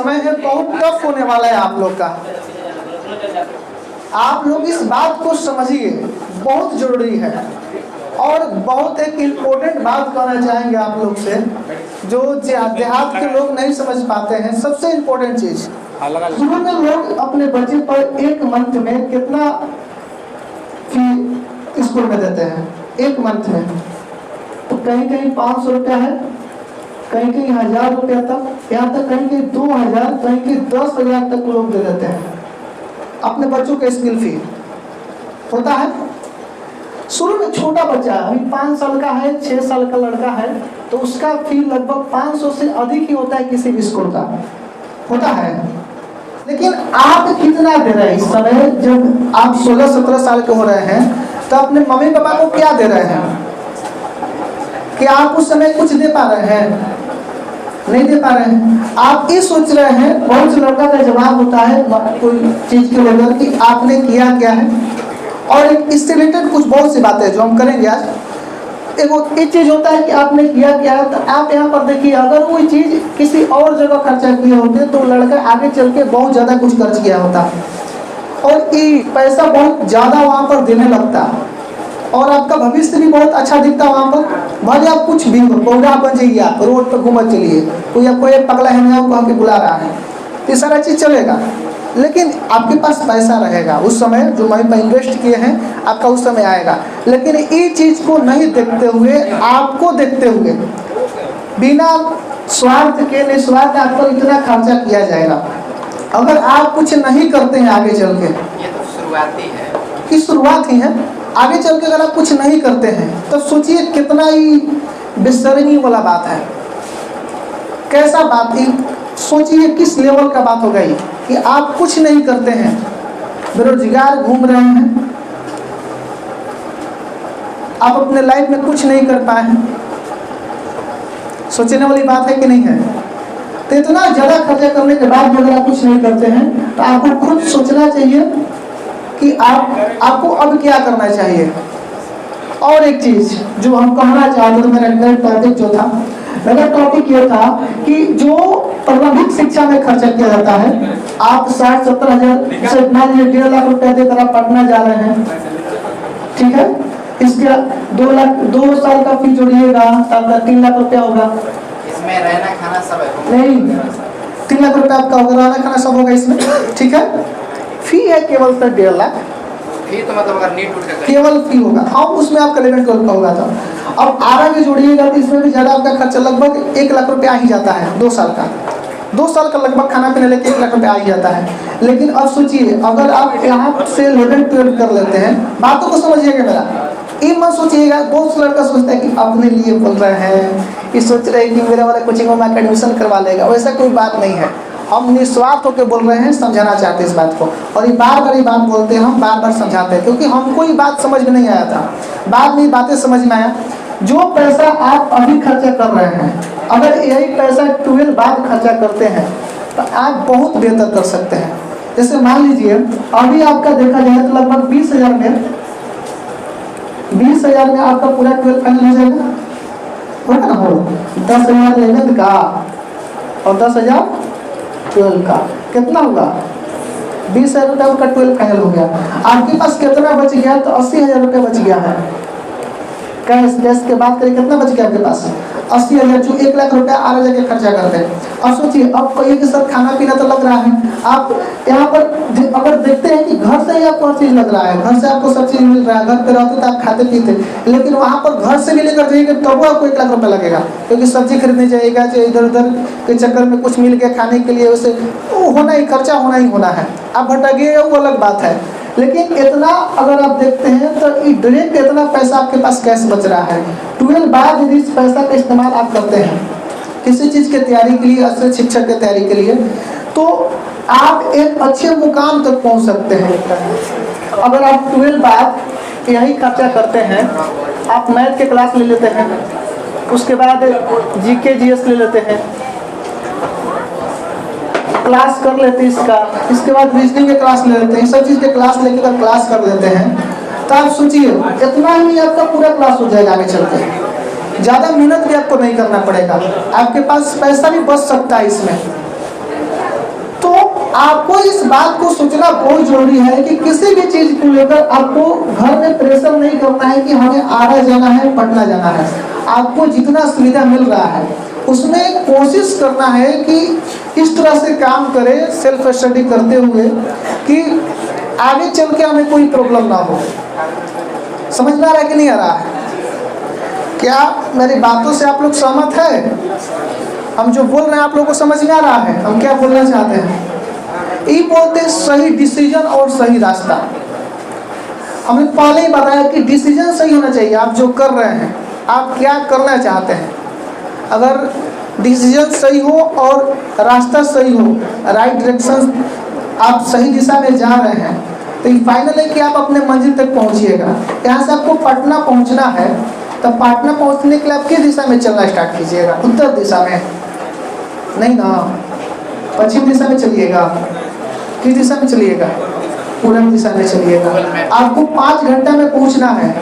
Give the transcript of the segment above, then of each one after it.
समय है बहुत टफ होने वाला है आप लोग का। आप लोग इस बात को समझिए, बहुत जरूरी है। और बहुत एक इम्पोर्टेंट बात कहना चाहेंगे आप लोग से, जो देहात के लोग नहीं समझ पाते हैं। सबसे इम्पोर्टेंट चीज, शुरू में लोग अपने बच्चे पर एक मंथ में कितना फी स्कूल में देते हैं? एक मंथ में तो कहीं कहीं 500 रुपया है, कहीं कहीं 1000 रुपया तक, यहाँ तक कहीं कहीं 2000, कहीं कहीं 10,000 तक लोग दे देते हैं अपने बच्चों के स्कूल फी। होता है शुरू में छोटा बच्चा अभी 5 साल का है, 6 साल का लड़का है, तो उसका फी लगभग 500 से अधिक ही होता है किसी भी स्कूल का, होता है। लेकिन आप कितना दे रहे हैं इस समय? जब आप 16-17 साल के हो रहे हैं तो अपने मम्मी पापा को क्या दे रहे हैं? क्या आप उस समय कुछ दे पा रहे हैं? नहीं दे पा रहे हैं। आप ये सोच रहे हैं, बहुत से लड़का का जवाब होता है कोई चीज के लेकर कि आपने किया क्या है। और इससे रिलेटेड कुछ बहुत सी बातें जो हम करेंगे आज। एक चीज होता है कि आपने किया क्या है, तो आप यहाँ पर देखिए, अगर वो चीज किसी और जगह खर्चा किए होते तो लड़का आगे चल के बहुत ज्यादा कुछ खर्च किया होता और ये पैसा बहुत ज्यादा वहाँ पर देने लगता और आपका भविष्य भी बहुत अच्छा दिखता वहाँ पर। भले आप कुछ भी पौधा बन जाइए, आप रोड पर घूमत चलिए, कोई आपको एक पगला है कह के बुला रहा है, तो सारा चीज चलेगा। लेकिन आपके पास पैसा रहेगा उस समय, जो मनी इन्वेस्ट किए हैं आपका उस समय आएगा। लेकिन ये चीज को नहीं देखते हुए, आपको देखते हुए, बिना स्वार्थ के निस्वार्थ आप पर इतना खर्चा किया जाएगा। अगर आप कुछ नहीं करते हैं आगे चल के, ये तो शुरुआती है की शुरुआत ही है, आगे चल के अगर आप कुछ नहीं करते हैं तो सोचिए कितना ही बेशर्मी वाला बात है। कैसा बात ही, सोचिए किस लेवल का बात होगा ये कि आप कुछ नहीं करते हैं, बेरोजगार घूम रहे हैं, आप अपने लाइफ में कुछ नहीं कर पाए हैं। सोचने वाली बात है कि नहीं है? तो इतना ज्यादा खर्चा करने के बाद भी अगर आप कुछ नहीं करते हैं तो आपको खुद सोचना चाहिए कि आपको अब क्या करना चाहिए। और एक चीज जो हम कहना चाहते थे, मेरा टॉपिक जो था, मेरा टॉपिक ये था कि जो प्रारंभिक शिक्षा में खर्चा किया जाता है, आप 60-70 हजार से 1.5 लाख रुपया देकर आप पटना जा रहे हैं, ठीक है। इसके 2 साल का फी जोड़िएगा आपका 3 लाख रुपया होगा। इसमें रहना खाना सब है? नहीं, 3 लाख रुपया आपका होगा, रहना खाना सब होगा इसमें, ठीक है। फी है केवल 1.5 लाख। फी तो मतलब अगर नीट उठ केवल फी होगा, हाँ, उसमें आपका 11-12 का होगा। था अब आगे जोड़िएगा तो इसमें भी ज्यादा आपका खर्चा लगभग 1 लाख रुपया आ ही जाता है। 2 साल का, 2 साल का लगभग खाना पीने लेके 1 लाख रुपया आ ही जाता है। लेकिन अब सोचिए, अगर आप यहाँ से 11-12 कर लेते हैं, बातों को समझिएगा मेरा, ये मत सोचिएगा। बहुत से लड़का सोचता है कि अपने लिए बोल रहे हैं, ये सोच रहे हैं कि मेरा वाला कोचिंग में एडमिशन करवा लेगा। वैसा कोई बात नहीं है। हम निस्वार्थ होकर बोल रहे हैं, समझाना चाहते हैं इस बात को। और ये बार बार ये बात बोलते हैं, हम बार बार समझाते हैं, क्योंकि हमको ये बात समझ में नहीं आया था। बाद में बातें समझ में आया। जो पैसा आप अभी खर्चा कर रहे हैं, अगर यही पैसा 12 बाद खर्चा करते हैं तो आप बहुत बेहतर कर सकते हैं। जैसे मान लीजिए अभी आपका देखा जाए तो लगभग 20,000 में आपका पूरा 12 फाइनल हो जाएगा, होगा ना? हो 10,000 11 का और 10,000 12 का, कितना होगा? 20,000 रुपया का 12 फाइनल हो गया। आपके पास कितना बच गया? तो 80,000 रुपया बच गया है। कैश के बात करें, कितना बच गया आपके पास? 80,000, जो 1 लाख रुपया आगे जाके खर्चा करते हैं। अब सोचिए, अब कहिए कि सर खाना पीना तो लग रहा है, आप यहाँ पर अगर देखते हैं कि घर से ही आपको हर चीज लग रहा है, घर से आपको सब चीज मिल रहा है, घर पे रहते तो आप खाते पीते, लेकिन वहाँ पर घर से भी लेकर जाइएगा तब आपको 1 लाख रुपया लगेगा, क्योंकि सब्जी खरीदने जाइएगा, चाहे इधर उधर के चक्कर में कुछ मिल गया खाने के लिए, उसे होना ही, खर्चा होना ही होना है। आप भटकिए वो अलग बात है, लेकिन इतना अगर आप देखते हैं तो डायरेक्ट इतना पैसा आपके पास कैश बच रहा है। 12 बाद यदि इस पैसा का इस्तेमाल आप करते हैं किसी चीज की तैयारी के लिए, अच्छे शिक्षक की तैयारी के लिए, तो आप एक अच्छे मुकाम तक पहुंच सकते हैं। अगर आप 12 बाद यही खर्चा करते हैं, आप मैथ के क्लास ले लेते हैं, उसके बाद जीके जीएस ले लेते हैं, क्लास कर लेते हैं इसका, इसके बाद रीजनिंग के क्लास ले लेते हैं, सब चीज के क्लास लेकर क्लास कर लेते हैं, तो आप सोचिए इतना ही आपका पूरा क्लास हो जाएगा आगे चलकर। ज्यादा मेहनत भी आपको नहीं करना पड़ेगा, आपके पास पैसा भी बच सकता है इसमें। आपको इस बात को सोचना बहुत जरूरी है कि किसी भी चीज को लेकर आपको घर में प्रेशर नहीं करना है कि हमें आरा जाना है, पटना जाना है। आपको जितना सुविधा मिल रहा है उसमें कोशिश करना है कि इस तरह से काम करें, सेल्फ स्टडी करते हुए, कि आगे चल के हमें कोई प्रॉब्लम ना हो। समझ में आ रहा है कि नहीं आ रहा है? क्या मेरी बातों से आप लोग सहमत है? हम जो बोल रहे हैं आप लोगों को समझ में आ रहा है? हम क्या बोलना चाहते हैं? ये बोलते हैं सही डिसीजन और सही रास्ता। हमने पहले ही बताया कि डिसीजन सही होना चाहिए। आप जो कर रहे हैं, आप क्या करना चाहते हैं, अगर डिसीजन सही हो और रास्ता सही हो, राइट डायरेक्शन, आप सही दिशा में जा रहे हैं, तो ये फाइनल है कि आप अपने मंजिल तक पहुंचिएगा। यहाँ से आपको पटना पहुंचना है, तो पटना पहुंचने के लिए आप किस दिशा में चलना स्टार्ट कीजिएगा? उत्तर दिशा में नहीं ना, पश्चिम दिशा में चलिएगा। किस दिशा में चलिएगा? पूरब दिशा में चलिएगा। आपको 5 घंटा में पहुंचना है।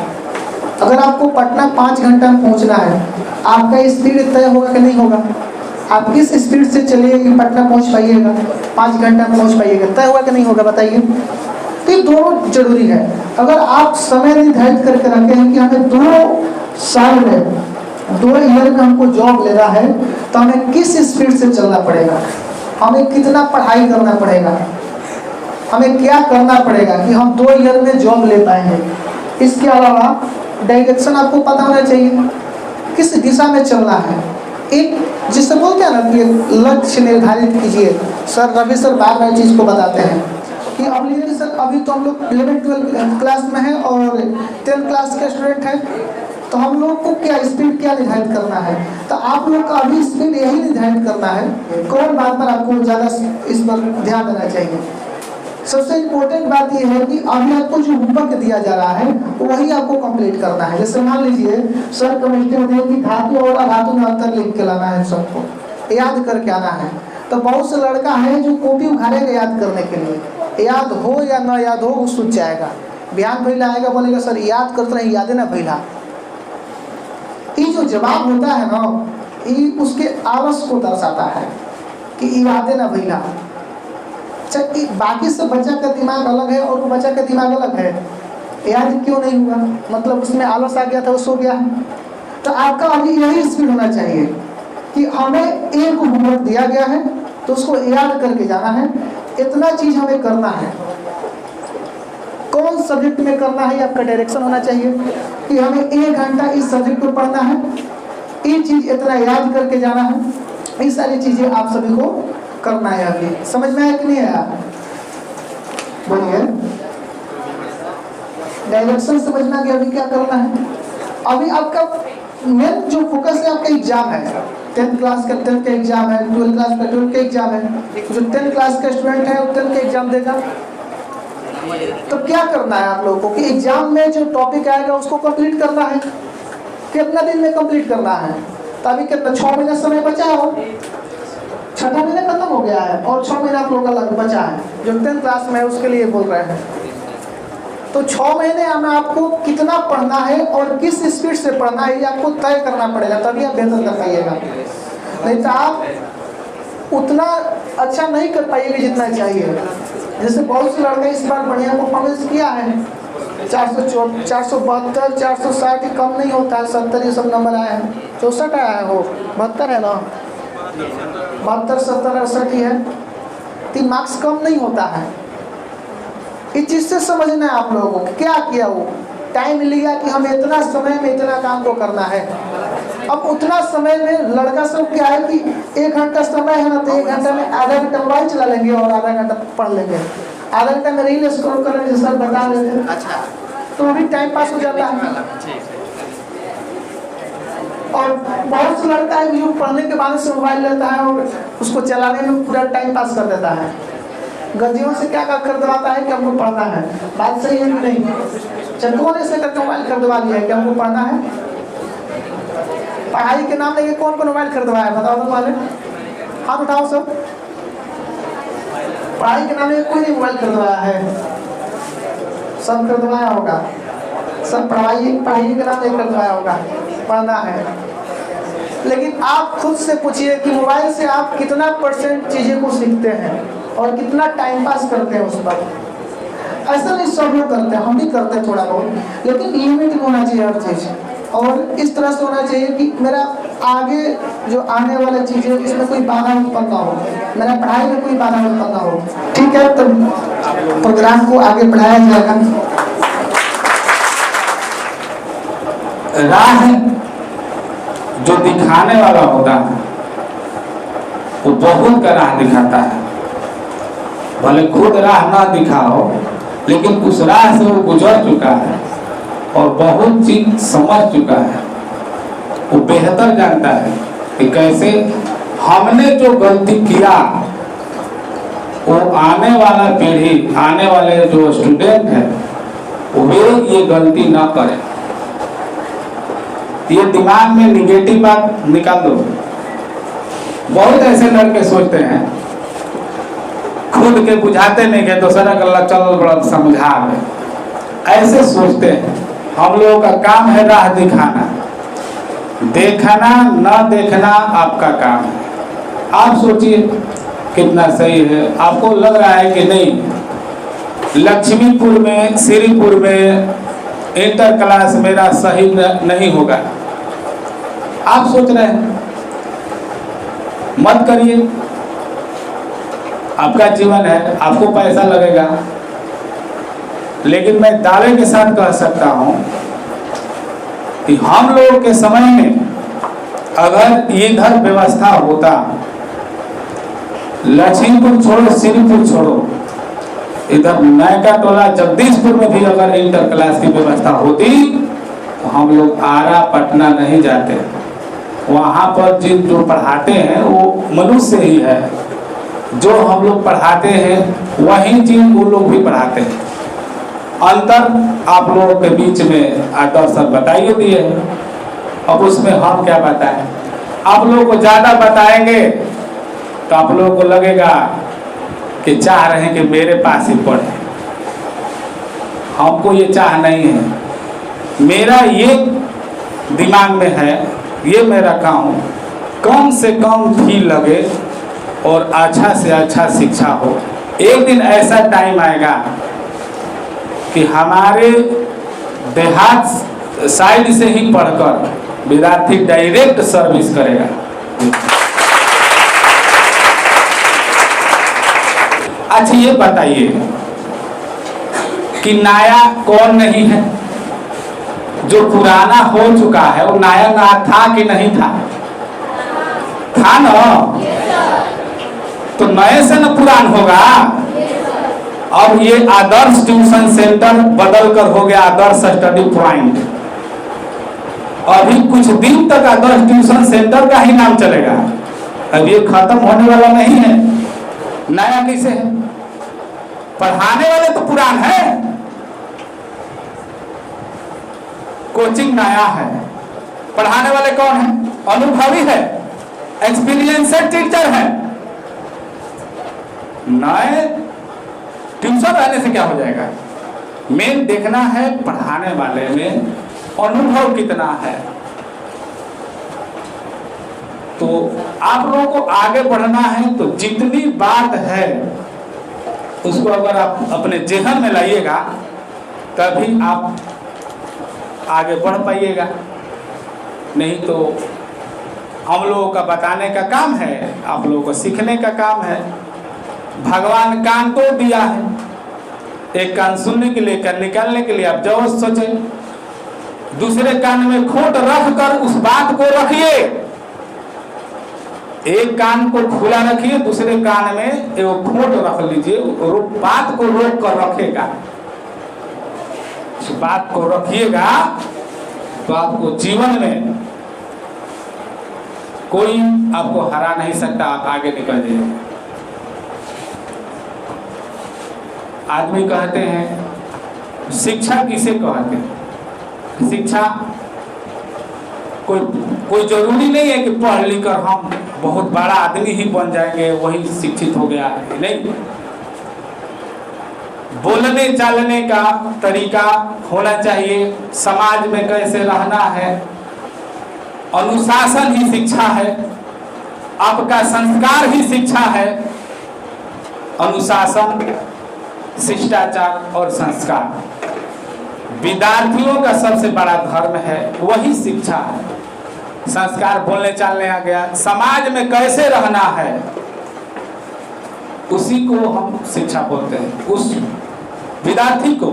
अगर आपको पटना 5 घंटा में पहुंचना है, आपका स्पीड तय होगा कि नहीं होगा? आप किस स्पीड से चलिए कि पटना पहुंच पाइएगा, 5 घंटा में पहुंच पाइएगा? तय होगा कि नहीं होगा बताइए? तो ये दोनों जरूरी है। अगर आप समय निर्धारित करके रखे हैं कि हमें 2 साल में 2 ईयर में हमको जॉब लेना है, तो हमें किस स्पीड से चलना पड़ेगा, हमें कितना पढ़ाई करना पड़ेगा, हमें क्या करना पड़ेगा कि हम 2 ईयर में जॉब ले पाएंगे। इसके अलावा डायरेक्शन आपको पता होना चाहिए, किस दिशा में चलना है। एक जिससे बोलते हैं ना कि लक्ष्य निर्धारित कीजिए। सर रवि सर बार बार चीज़ को बताते हैं कि अब ये सर अभी तो हम लोग 11-12 क्लास में हैं और 10 क्लास के स्टूडेंट हैं, तो हम लोग को क्या स्पीड क्या निर्धारित करना है? तो आप लोग का अभी स्पीड यही निर्धारित करना है। कौन बात पर आपको ज़्यादा इस पर ध्यान देना चाहिए? सबसे इम्पोर्टेंट बात यह है कि अभी आपको जो होमवर्क दिया जा रहा है वही आपको कंप्लीट करना है। जैसे मान लीजिए सर केमिस्ट्री में कि धातु और अधातु में अंतर लिख के लाना है, सबको याद करके आना है। तो बहुत से लड़का है जो कॉपी उखाड़ेगा याद करने के लिए, याद हो या ना याद हो वो सूझ जाएगा। बयान भैला आएगा, बोलेगा सर याद करते रहे, याद है ना भैला। ये जो जवाब होता है ना, ये उसके आलस को दर्शाता है कि याद है ना भैला। बाकी सब बच्चा का दिमाग अलग है और वो बच्चा का दिमाग अलग है। याद क्यों नहीं हुआ? मतलब उसमें आलस आ गया था, वो सो गया। तो आपका अभी यही स्पीड होना चाहिए कि हमें एक होमवर्क दिया गया है तो उसको याद करके जाना है। इतना चीज हमें करना है। कौन सब्जेक्ट में करना है, आपका डायरेक्शन होना चाहिए कि हमें 1 घंटा इस सब्जेक्ट को पढ़ना है, ये चीज इतना याद करके जाना है। ये सारी चीजें आप सभी को करना है। अभी समझ में आया कि नहीं आया? बोलिए। डायरेक्शन समझना कि अभी क्या करना है। अभी आपका मेन जो फोकस है आपका एग्जाम है। 10th क्लास का 10th का एग्जाम है, 12th क्लास का 12th का एग्जाम है। जो 10th क्लास का स्टूडेंट है वो 10th का एग्जाम देगा। तो क्या करना है आप लोगों को कि एग्जाम में जो टॉपिक आएगा उसको कंप्लीट करना है। कितना दिन में कंप्लीट करना है? तो अभी कितना 6 महीना समय बचा हो, 6ठा महीना खत्म हो गया है और 6 महीना आप लोगों का बचा है। जो 10th क्लास में है उसके लिए बोल रहे हैं। तो 6 महीने में आपको कितना पढ़ना है और किस स्पीड से पढ़ना है ये आपको तय करना पड़ेगा, तभी आप बेहतर कर पाइएगा। नहीं तो आप उतना अच्छा नहीं कर पाइएगा जितना चाहिए। जैसे बहुत से लड़के इस बार बढ़िया परफॉर्मेंस किया है, 472, 460 कम नहीं होता है, 70 ये सब नंबर आया है, 64 आया है, वो 72 है ना, 72, 70, 68 ही है, 3 मार्क्स कम नहीं होता है। इस चीज से समझना है आप लोगों को। क्या किया वो टाइम लिया कि हमें इतना समय में इतना काम को करना है। अब उतना समय में लड़का सब क्या है कि 1 घंटा समय है ना, तो 1 घंटा में आधा घंटा मोबाइल चला लेंगे और आधा घंटा पढ़ लेंगे, आधा घंटा में रील स्क्रॉल कर लेंगे, सर बता देते हैं। अच्छा, तो अभी टाइम पास हो जाता है। और बहुत से लड़का है जो पढ़ने के बाद से मोबाइल लेता है और उसको चलाने में पूरा टाइम पास कर देता है। गद्दियों से क्या खरीदवाता है कि हमको पढ़ना है। बात सही है कि नहीं? चटकोने से करके मोबाइल खरीदवा लिया है कि हमको पढ़ना है। पढ़ाई के नाम लेके कौन कौन मोबाइल खरीदवाया बताओ तो वाले, हाथ उठाओ सब। पढ़ाई के नाम लेके कोई नहीं मोबाइल खरीदवाया है, सब खरीदवाया होगा। सब पढ़ाई के नाम लेके खरीदवाया होगा, पढ़ना है। लेकिन आप खुद से पूछिए कि मोबाइल से आप कितना % चीजें को सीखते हैं। और कितना टाइम पास करते हैं उस पर। ऐसा नहीं सब लोग करते हैं, हम भी करते हैं थोड़ा बहुत, लेकिन लिमिट में होना चाहिए हर चीज़। और इस तरह से होना चाहिए कि मेरा आगे जो आने वाला चीज़ है इसमें कोई बाधा उत्पन्न ना हो, मेरा पढ़ाई में कोई बाधा उत्पन्न ना हो। ठीक है, तो प्रोग्राम को आगे बढ़ाया जाएगा। राह जो दिखाने वाला होता है वो बहुत का राह दिखाता है। भले खुद राह ना दिखाओ, लेकिन उस राह से वो गुजर चुका है और बहुत चीज समझ चुका है। वो बेहतर जानता है कि कैसे हमने जो गलती किया वो आने वाला पीढ़ी, आने वाले जो स्टूडेंट है वे ये गलती ना करें। ये दिमाग में निगेटिव बात निकाल दो। बहुत ऐसे लड़के सोचते हैं खुद के बुझाते नहीं गए तो सर अल्लाह चल बड़ा समझा रहे, ऐसे सोचते हैं। हम लोगों का काम है राह दिखाना, देखना न देखना आपका काम है। आप सोचिए कितना सही है। आपको लग रहा है कि नहीं लक्ष्मीपुर में, श्रीपुर में इंटर क्लास मेरा सही नहीं होगा, आप सोच रहे हैं, मत करिए। आपका जीवन है, आपको पैसा लगेगा, लेकिन मैं दावे के साथ कह सकता हूं कि हम लोगों के समय में अगर इधर व्यवस्था होता, लक्ष्मीपुर छोड़ो, श्रीपुर छोड़ो, इधर नयका टोला जगदीशपुर में भी अगर इंटर क्लास की व्यवस्था होती तो हम लोग आरा पटना नहीं जाते। वहाँ पर जिन जो पढ़ाते हैं वो मनुष्य ही है, जो हम लोग पढ़ाते हैं वही चीज वो लोग भी पढ़ाते हैं। अंतर आप लोगों के बीच में आदर्श बताइए दिए, अब उसमें हम क्या बताएं। आप लोगों को ज्यादा बताएंगे तो आप लोगों को लगेगा कि चाह रहे हैं कि मेरे पास ही पढ़े। हमको ये चाह नहीं है। मेरा ये दिमाग में है, ये मेरा काम, कम से कम फी लगे और अच्छा से अच्छा शिक्षा हो। एक दिन ऐसा टाइम आएगा कि हमारे देहात साइड से ही पढ़कर विद्यार्थी डायरेक्ट सर्विस करेगा। अच्छा ये बताइए कि नया कौन नहीं है? जो पुराना हो चुका है वो नया ना था कि नहीं था? था ना? तो नए से न पुरान होगा। अब ये आदर्श ट्यूशन सेंटर बदल कर हो गया आदर्श स्टडी पॉइंट। अभी कुछ दिन तक आदर्श ट्यूशन सेंटर का ही नाम चलेगा, अब ये खत्म होने वाला नहीं है। नया कैसे है? पढ़ाने वाले तो पुरान है, कोचिंग नया है, पढ़ाने वाले कौन है? अनुभवी है, एक्सपीरियंस्ड टीचर है। नए ट्यूशन रहने से क्या हो जाएगा? मेन देखना है पढ़ाने वाले में अनुभव कितना है। तो आप लोगों को आगे बढ़ना है तो जितनी बात है उसको अगर आप अपने जेहन में लाइएगा तभी आप आगे बढ़ पाइएगा। नहीं तो हम लोगों का बताने का काम है, आप लोगों को सीखने का काम है। भगवान कान तो दिया है, एक कान सुनने के लिए, कान निकालने के लिए। आप जो सोचे दूसरे कान में खोट रख कर उस बात को रखिए। एक कान को खुला रखिए, दूसरे कान में एक खोट रख लीजिए, बात को रोक कर रखेगा। उस बात को रखिएगा तो आपको जीवन में कोई आपको हरा नहीं सकता, आप आगे निकल जाइए। आदमी कहते हैं शिक्षा किसे कहते हैं? शिक्षा कोई जरूरी नहीं है कि पढ़ लिख कर हम बहुत बड़ा आदमी ही बन जाएंगे वही शिक्षित हो गया, नहीं। बोलने चालने का तरीका होना चाहिए, समाज में कैसे रहना है, अनुशासन ही शिक्षा है, आपका संस्कार ही शिक्षा है। अनुशासन, शिष्टाचार और संस्कार। विद्यार्थियों का सबसे बड़ा धर्म है, वही शिक्षा है। संस्कार बोलने चालने आ गया, समाज में कैसे रहना है उसी को हम शिक्षा बोलते हैं। उस विद्यार्थी को,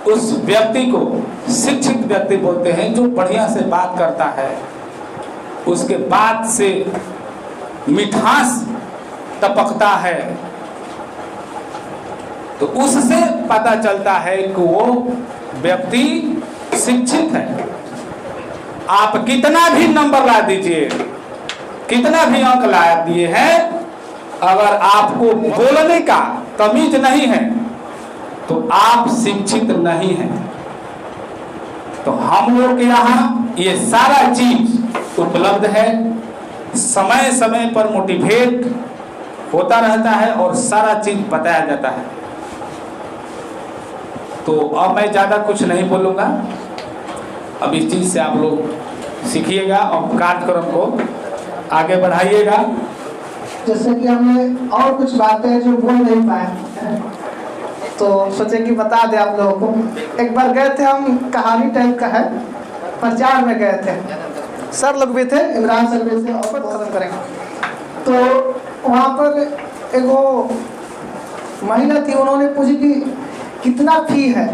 उस व्यक्ति को शिक्षित व्यक्ति बोलते हैं, जो बढ़िया से बात करता है, उसके बात से मिठास टपकता है, तो उससे पता चलता है कि वो व्यक्ति शिक्षित है। आप कितना भी नंबर ला दीजिए, कितना भी अंक ला दिए हैं, अगर आपको बोलने का तमीज नहीं है तो आप शिक्षित नहीं हैं। तो हम लोग के यहाँ ये सारा चीज उपलब्ध है, समय समय पर मोटिवेट होता रहता है और सारा चीज बताया जाता है। तो अब मैं ज़्यादा कुछ नहीं बोलूँगा, अब इस चीज़ से आप लोग सीखिएगा और कार्यक्रम को आगे बढ़ाइएगा। जैसे कि हमने और कुछ बातें जो बोल नहीं पाए तो सोचे कि बता दें आप लोगों को। एक बार गए थे हम, कहानी टाइप का है, प्रचार में गए थे, सर लोग भी थे, इमरान सर भी थे, और खत्म करेंगे। तो वहाँ पर एक वो महिला थी, उन्होंने पूछी कि कितना फी है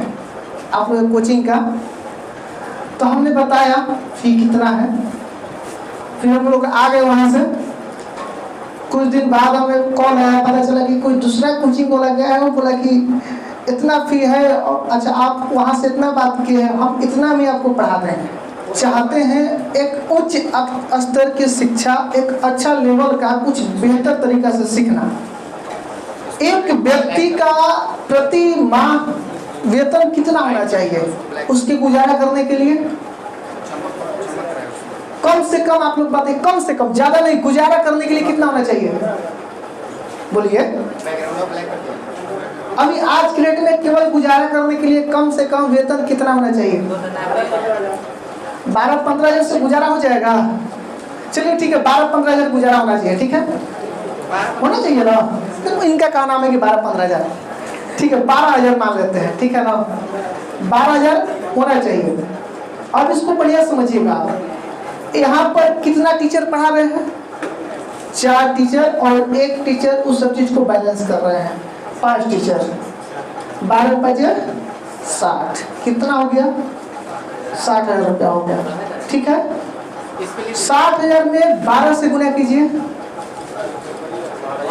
आप लोग कोचिंग का। तो हमने बताया फी कितना है। फिर हम लोग आ गए वहाँ से। कुछ दिन बाद हमें कॉल आया, पता चला कि कोई दूसरा कोचिंग वाला गया है, वो बोला कि इतना फी है, और अच्छा आप वहाँ से इतना बात किए हैं, हम इतना में आपको पढ़ा देंगे। चाहते हैं एक उच्च स्तर की शिक्षा, एक अच्छा लेवल का कुछ बेहतर तरीका से सीखना। एक व्यक्ति का प्रति माह वेतन कितना होना चाहिए उसके गुजारा करने के लिए? कम से कम, आप लोग बातें, कम से कम, ज्यादा नहीं, गुजारा करने के लिए कितना होना चाहिए बोलिए? अभी आज के डेट में केवल गुजारा करने के लिए कम से कम वेतन कितना होना चाहिए? 12-15 हज़ार से गुजारा हो जाएगा? चलिए ठीक है, 12-15 हज़ार गुजारा होना चाहिए, ठीक है, होना चाहिए ना। तो इनका क्या नाम है कि 12-15 हज़ार, ठीक है, 12 हज़ार मान लेते हैं, ठीक है ना, 12 हज़ार होना चाहिए। अब इसको बढ़िया समझिएगा, यहाँ पर कितना टीचर पढ़ा रहे हैं? 4 टीचर और 1 टीचर उस सब चीज को बैलेंस कर रहे हैं। 5 टीचर, 12 × 60, कितना हो गया? 60,000 रुपया हो गया, ठीक है। 60,000 में 12 से गुना कीजिए,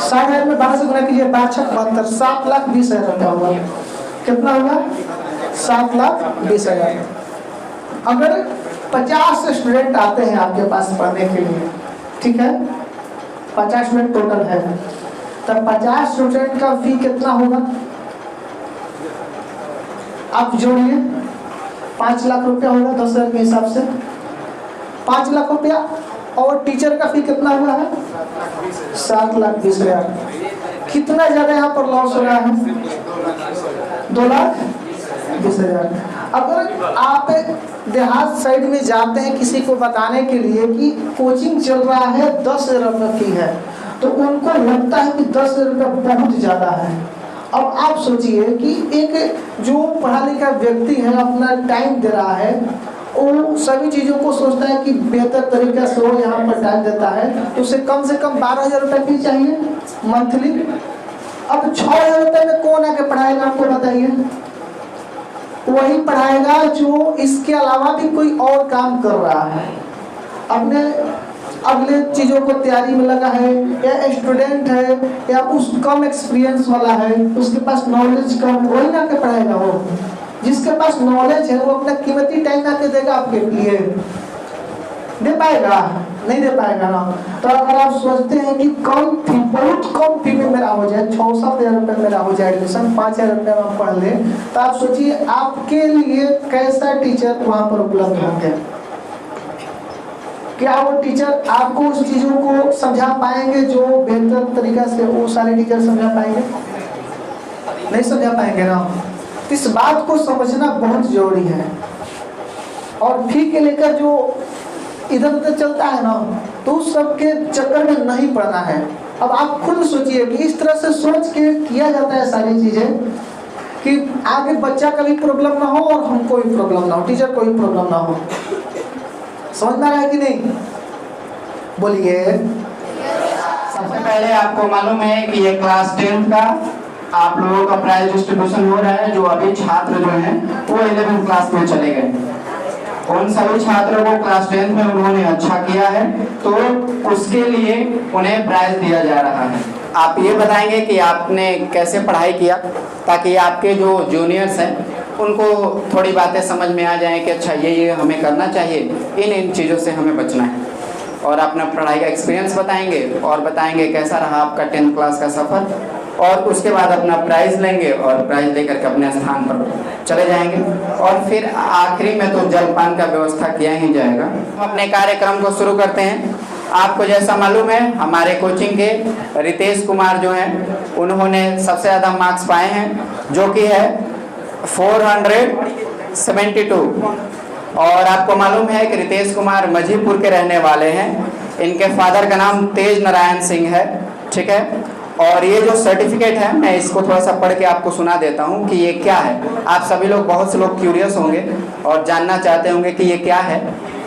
60,000 में 12 से गुना कीजिए, 12×6 = 7,20,000 रुपया होगा। कितना होगा? 7,20,000। अगर 50 स्टूडेंट आते हैं आपके पास पढ़ने के लिए, ठीक है, 50 स्टूडेंट टोटल है, तब 50 स्टूडेंट का फी कितना होगा? आप जोड़िए, 5 लाख रुपया होगा 10,000 के हिसाब से, 5 लाख रुपया। और टीचर का फी कितना हुआ है? 7,20,000। कितना ज्यादा यहाँ पर लॉस हो रहा है? 2,20,000। अगर आप देहात साइड में जाते हैं किसी को बताने के लिए कि कोचिंग चल रहा है, 10,000 रुपये फी है, तो उनको लगता है कि 10,000 रुपये बहुत ज़्यादा है। अब आप सोचिए कि एक जो पढ़ा लिखा व्यक्ति है, अपना टाइम दे रहा है, वो सभी चीज़ों को सोचता है कि बेहतर तरीके से वो यहाँ पर टाइम देता है, तो उसे कम से कम 12,000 रुपये फी चाहिए मंथली। अब 6,000 रुपये में कौन आके पढ़ाएगा आपको बताइए? वही पढ़ाएगा जो इसके अलावा भी कोई और काम कर रहा है, अपने अगले चीज़ों को तैयारी में लगा है, या स्टूडेंट है, या उस कम एक्सपीरियंस वाला है, उसके पास नॉलेज कम, वही ना के पढ़ाएगा। वो जिसके पास नॉलेज है वो अपना कीमती टाइम ना के देगा आपके लिए, दे पाएगा? नहीं दे पाएगा ना। तो अगर आप सोचते हैं कि कम फी, बहुत कम फी में मेरा हो जाए, 6-7 हज़ार रुपये मेरा हो जाए एडमिशन, 5,000 रुपये में पढ़ ले, तो आप सोचिए आपके लिए कैसा टीचर वहाँ पर उपलब्ध होंगे। क्या वो टीचर आपको उस चीज़ों को समझा पाएंगे जो बेहतर तरीका से वो सारे टीचर समझा पाएंगे? नहीं समझा पाएंगे ना। इस बात को समझना बहुत जरूरी है। और फी के लेकर जो इधर उधर चलता है ना, तो उस सब के चक्कर में नहीं पड़ना है। अब आप खुद सोचिए कि इस तरह से सोच के किया जाता है सारी चीजें कि आगे बच्चा का भी प्रॉब्लम ना हो और हमको भी प्रॉब्लम ना हो, टीचर को भी प्रॉब्लम ना हो। समझ में आ रहा है कि नहीं? बोलिए। सबसे पहले आपको मालूम है कि ये क्लास 10 का आप लोगों का प्राइज डिस्ट्रीब्यूशन हो रहा है। जो अभी छात्र जो हैं वो 11th क्लास में चले गए, उन सभी छात्रों को क्लास 10 में उन्होंने अच्छा किया है तो उसके लिए उन्हें प्राइज दिया जा रहा है। आप ये बताएंगे कि आपने कैसे पढ़ाई किया ताकि आपके जो जूनियर्स हैं उनको थोड़ी बातें समझ में आ जाएं कि अच्छा ये हमें करना चाहिए, इन चीज़ों से हमें बचना है। और अपना पढ़ाई का एक्सपीरियंस बताएंगे और बताएंगे कैसा रहा आपका 10th क्लास का सफ़र, और उसके बाद अपना प्राइज़ लेंगे और प्राइज़ लेकर के अपने स्थान पर चले जाएंगे। और फिर आखिरी में तो जलपान का व्यवस्था किया ही जाएगा। हम अपने कार्यक्रम को शुरू करते हैं। आपको जैसा मालूम है हमारे कोचिंग के रितेश कुमार जो हैं उन्होंने सबसे ज़्यादा मार्क्स पाए हैं जो कि है 472। और आपको मालूम है कि रितेश कुमार मजीपुर के रहने वाले हैं। इनके फादर का नाम तेज नारायण सिंह है, ठीक है। और ये जो सर्टिफिकेट है मैं इसको थोड़ा सा पढ़ के आपको सुना देता हूँ कि ये क्या है। आप सभी लोग, बहुत से लोग क्यूरियस होंगे और जानना चाहते होंगे कि ये क्या है।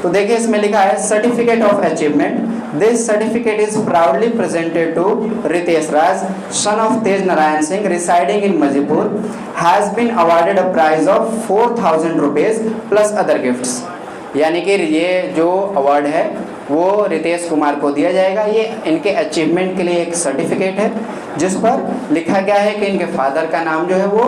तो देखिए इसमें लिखा है certificate of achievement. This certificate is proudly presented to Ritesh Raj, son of Tej Narayan Singh, residing in Majipur, has been awarded a prize of 4000 rupees plus other gifts. यानी कि ये जो अवार्ड है वो रितेश कुमार को दिया जाएगा। ये इनके अचीवमेंट के लिए एक सर्टिफिकेट है जिस पर लिखा गया है कि इनके फादर का नाम जो है वो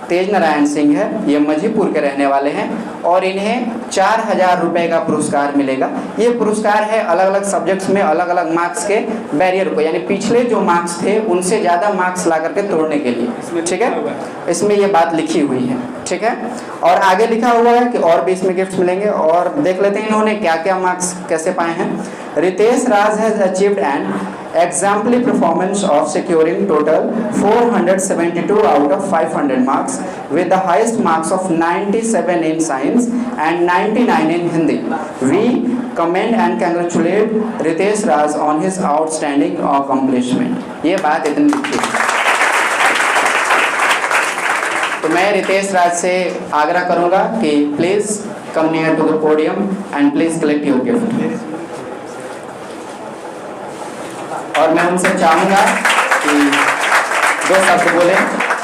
तेज नारायण सिंह है, ये मजीपुर के रहने वाले हैं और इन्हें 4000 रुपये का पुरस्कार मिलेगा। ये पुरस्कार है अलग अलग सब्जेक्ट्स में अलग अलग मार्क्स के बैरियर को, यानी पिछले जो मार्क्स थे उनसे ज़्यादा मार्क्स ला करके तोड़ने के लिए, ठीक है। इसमें ये बात लिखी हुई है, ठीक है। और आगे लिखा हुआ है कि और भी इसमें गिफ्ट मिलेंगे। और देख लेते हैं इन्होंने क्या क्या मार्क्स कैसे पाए हैं। Ritesh Raj has achieved an exemplary performance of securing total 472 out of 500 marks with the highest marks of 97 in science and 99 in Hindi. We commend and congratulate Ritesh Raj on his outstanding accomplishment. ये बात इतनी लिखी है। तो मैं रितेश राज से आग्रह करूंगा कि please come near to the podium and please collect your gift. और मैं उनसे चाहूँगा कि 2 शब्द बोलें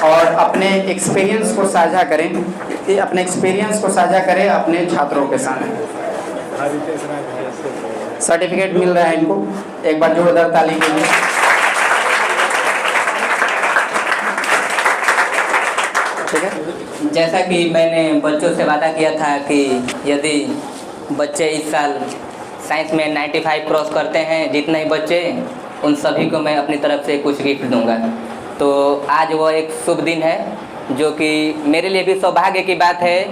और अपने एक्सपीरियंस को साझा करें, अपने एक्सपीरियंस को साझा करें अपने छात्रों के सामने। सर्टिफिकेट मिल रहा है इनको, एक बार जोरदार ताली कीजिए। ठीक है। जैसा कि मैंने बच्चों से वादा किया था कि यदि बच्चे इस साल साइंस में 95 क्रॉस करते हैं, जितने ही बच्चे, उन सभी को मैं अपनी तरफ से कुछ गिफ्ट दूंगा। तो आज वो एक शुभ दिन है जो कि मेरे लिए भी सौभाग्य की बात है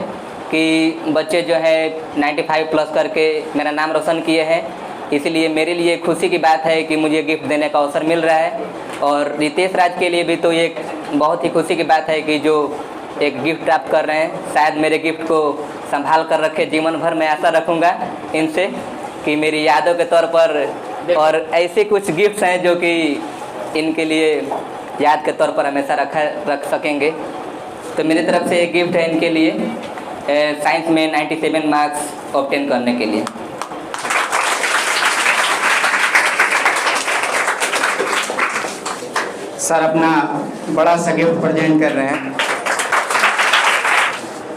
कि बच्चे जो है 95 प्लस करके मेरा नाम रोशन किए हैं। इसलिए मेरे लिए खुशी की बात है कि मुझे गिफ्ट देने का अवसर मिल रहा है। और रितेश राज के लिए भी तो ये बहुत ही खुशी की बात है कि जो एक गिफ्ट प्राप्त कर रहे हैं। शायद मेरे गिफ्ट को संभाल कर रखे, जीवन भर मैं आशा रखूँगा इनसे कि मेरी यादों के तौर पर, और ऐसे कुछ गिफ्ट्स हैं जो कि इनके लिए याद के तौर पर हमेशा रख सकेंगे। तो मेरी तरफ से एक गिफ्ट है इनके लिए, साइंस में 97 मार्क्स ऑब्टेन करने के लिए। सर अपना बड़ा सा गिफ्ट प्रेजेंट कर रहे हैं।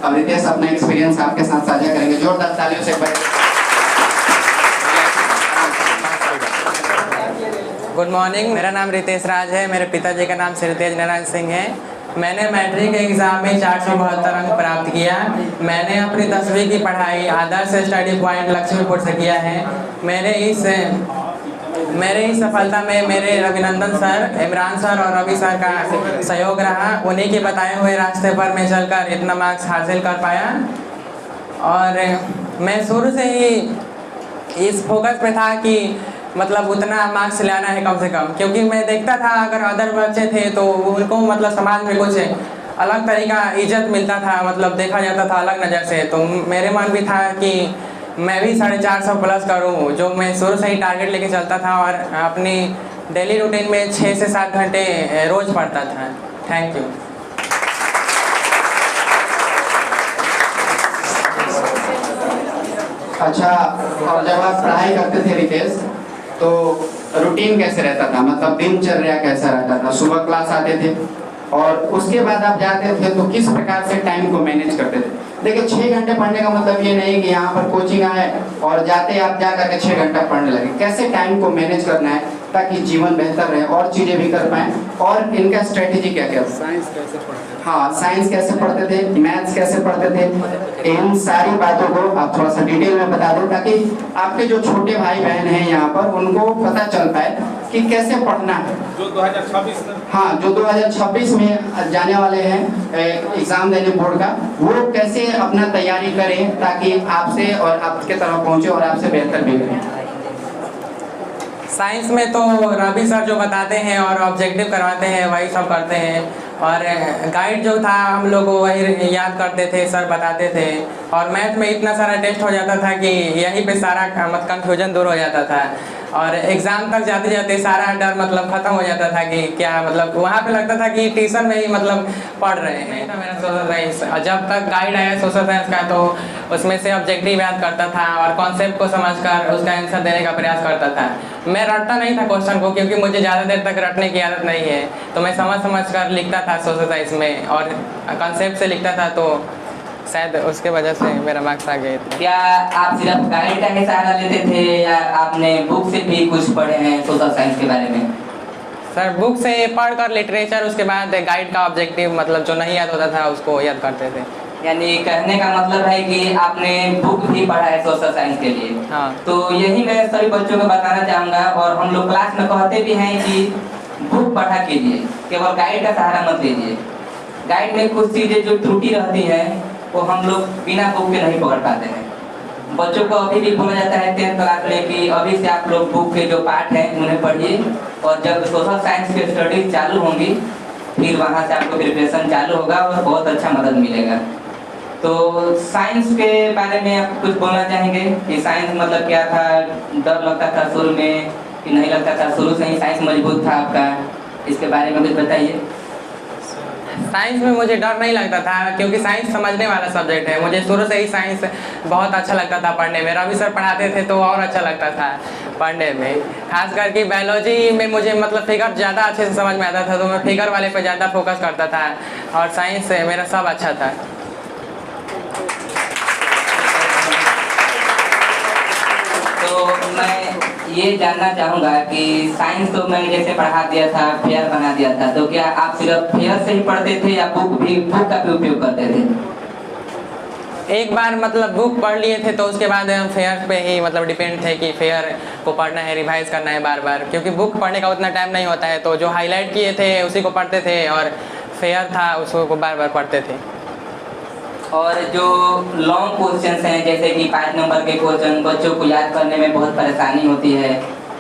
अब रितेश अपना एक्सपीरियंस आपके साथ साझा करेंगे। जोरदार तालियों से गुड मॉर्निंग, मेरा नाम रितेश राज है। मेरे पिताजी का नाम श्री तेज नारायण सिंह है। मैंने मैट्रिक एग्ज़ाम में 472 अंक प्राप्त किया। मैंने अपनी 10वीं की पढ़ाई आदर्श स्टडी पॉइंट लक्ष्मीपुर से किया है। मेरे इस सफलता में मेरे रविनंदन सर, इमरान सर और रवि सर का सहयोग रहा। उन्हीं के बताए हुए रास्ते पर मैं चलकर इतना मार्क्स हासिल कर पाया। और मैं शुरू से ही इस फोकस पे था कि मतलब उतना मार्क्स लाना है कम से कम, क्योंकि मैं देखता था अगर अदर बच्चे थे तो उनको मतलब समाज में कुछ अलग तरीका इज्जत मिलता था, मतलब देखा जाता था अलग नज़र से। तो मेरे मन भी था कि मैं भी 450 प्लस करूं, जो मैं शुरू से ही टारगेट लेके चलता था। और अपनी डेली रूटीन में 6 से 7 घंटे रोज़ पढ़ता था। Thank you. अच्छा, और जब आप पढ़ाई करते थे रितेश, तो रूटीन कैसे रहता था, मतलब दिनचर्या कैसा रहता था? सुबह क्लास आते थे और उसके बाद आप जाते थे तो किस प्रकार से टाइम को मैनेज करते थे? देखिए 6 घंटे पढ़ने का मतलब ये नहीं कि यहाँ पर कोचिंग आए और जाते आप जा करके 6 घंटा पढ़ने लगे। कैसे टाइम को मैनेज करना है ताकि जीवन बेहतर रहे और चीज़ें भी कर पाएँ, और इनका स्ट्रेटेजी क्या क्या? साइंस कैसे पढ़ते थे? हाँ, साइंस कैसे पढ़ते थे, मैथ्स कैसे पढ़ते थे, इन सारी बातों को आप थोड़ा सा डिटेल में बता दें ताकि आपके जो छोटे भाई बहन हैं यहाँ पर उनको पता चल पाए कि कैसे पढ़ना है। जो 2026 में, हाँ, जो 2026 में जाने वाले हैं एग्जाम देने बोर्ड का, वो कैसे अपना तैयारी करें ताकि आपसे और आपके तरफ पहुँचे और आपसे बेहतर भी करें। साइंस में तो रवि सर जो बताते हैं और ऑब्जेक्टिव करवाते हैं वही सब करते हैं, और गाइड जो था हम लोग वही याद करते थे, सर बताते थे। और मैथ में इतना सारा टेस्ट हो जाता था कि यहीं पे सारा मतलब कन्फ्यूजन दूर हो जाता था, और एग्ज़ाम तक जाते जाते सारा डर मतलब ख़त्म हो जाता था कि क्या मतलब वहाँ पे लगता था कि ट्यूशन में ही मतलब पढ़ रहे हैं। नहीं था मेरा सोशल साइंस, और जब तक गाइड आया सोशल साइंस का तो उसमें से ऑब्जेक्टिव याद करता था और कॉन्सेप्ट को समझकर उसका आंसर देने का प्रयास करता था। मैं रटता नहीं था क्वेश्चन को, क्योंकि मुझे ज़्यादा देर तक रटने की आदत नहीं है, तो मैं समझ कर लिखता था सोशल साइंस में, और कॉन्सेप्ट से लिखता था, तो शायद उसके वजह से मेरा मार्क्स आ गए थे। क्या आप सिर्फ गाइड का ही सहारा लेते थे या आपने बुक से भी कुछ पढ़े हैं सोशल साइंस के बारे में? सर बुक से पढ़कर लिटरेचर, उसके बाद गाइड का ऑब्जेक्टिव मतलब जो नहीं याद होता था उसको याद करते थे। यानी कहने का मतलब है कि आपने बुक भी पढ़ा है सोशल साइंस के लिए। हाँ। तो यही मैं सभी बच्चों को बताना चाहूँगा, और हम लोग क्लास में कहते भी हैं कि बुक पढ़ा कीजिए, केवल गाइड का सहारा मत लीजिए। गाइड में कुछ चीज़ें जो त्रुटि रहती हैं वो हम लोग बिना बुक के नहीं पकड़ पाते हैं। बच्चों को अभी भी बोला जाता है 10th क्लास में कि अभी से आप लोग बुक के जो पार्ट हैं उन्हें पढ़िए, और जब सोशल साइंस की स्टडीज चालू होंगी फिर वहाँ से आपको प्रिपरेशन चालू होगा और बहुत अच्छा मदद मिलेगा। तो साइंस के बारे में आप कुछ बोलना चाहेंगे कि साइंस मतलब क्या था? डर लगता था शुरू में कि नहीं लगता था? शुरू से ही साइंस मजबूत था आपका, इसके बारे में कुछ बताइए। साइंस में मुझे डर नहीं लगता था, क्योंकि साइंस समझने वाला सब्जेक्ट है। मुझे शुरू से ही साइंस बहुत अच्छा लगता था पढ़ने में। रवि सर पढ़ाते थे तो और अच्छा लगता था पढ़ने में। खास करके बायोलॉजी में मुझे मतलब फिगर ज़्यादा अच्छे से समझ में आता था, तो मैं फिगर वाले पे ज़्यादा फोकस करता था, और साइंस से मेरा सब अच्छा था। तो मैं ये जानना चाहूँगा कि साइंस तो मैंने जैसे पढ़ा दिया था, फेयर बना दिया था, तो क्या आप सिर्फ फेयर से ही पढ़ते थे या बुक का भी उपयोग करते थे? एक बार मतलब बुक पढ़ लिए थे तो उसके बाद हम फेयर पे ही मतलब डिपेंड थे कि फेयर को पढ़ना है, रिवाइज करना है बार बार, क्योंकि बुक पढ़ने का उतना टाइम नहीं होता है। तो जो हाईलाइट किए थे उसी को पढ़ते थे, और फेयर था उसको बार बार पढ़ते थे। और जो लॉन्ग क्वेश्चंस हैं जैसे कि 5 नंबर के क्वेश्चन बच्चों को याद करने में बहुत परेशानी होती है,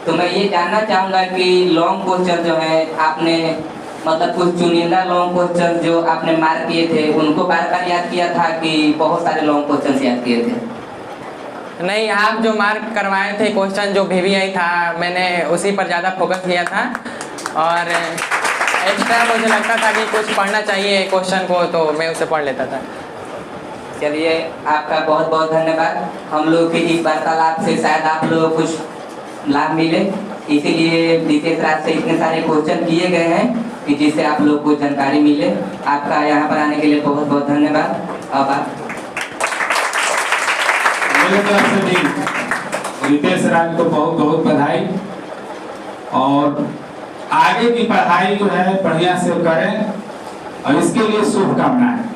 तो मैं ये जानना चाहूँगा कि लॉन्ग क्वेश्चन जो है आपने मतलब कुछ चुनिंदा लॉन्ग क्वेश्चन जो आपने मार्क किए थे उनको बार बार याद किया था कि बहुत सारे लॉन्ग क्वेश्चन याद किए थे? नहीं, आप जो मार्क करवाए थे क्वेश्चन जो VVI था मैंने उसी पर ज़्यादा फोकस किया था, और एक्स्ट्रा मुझे लगता था कि कुछ पढ़ना चाहिए क्वेश्चन को, तो मैं उसे पढ़ लेता था। चलिए, आपका बहुत बहुत धन्यवाद। हम लोग की इस वार्तालाप से शायद आप लोगों को कुछ लाभ मिले, इसीलिए रितेश राज से इतने सारे क्वेश्चन किए गए हैं कि जिससे आप लोग को जानकारी मिले। आपका यहाँ पर आने के लिए बहुत बहुत धन्यवाद। अब आप मेरे तरफ से भी रितेश राज को बहुत बहुत बधाई, और आगे की पढ़ाई जो है बढ़िया से करें, और इसके लिए शुभकामनाएं।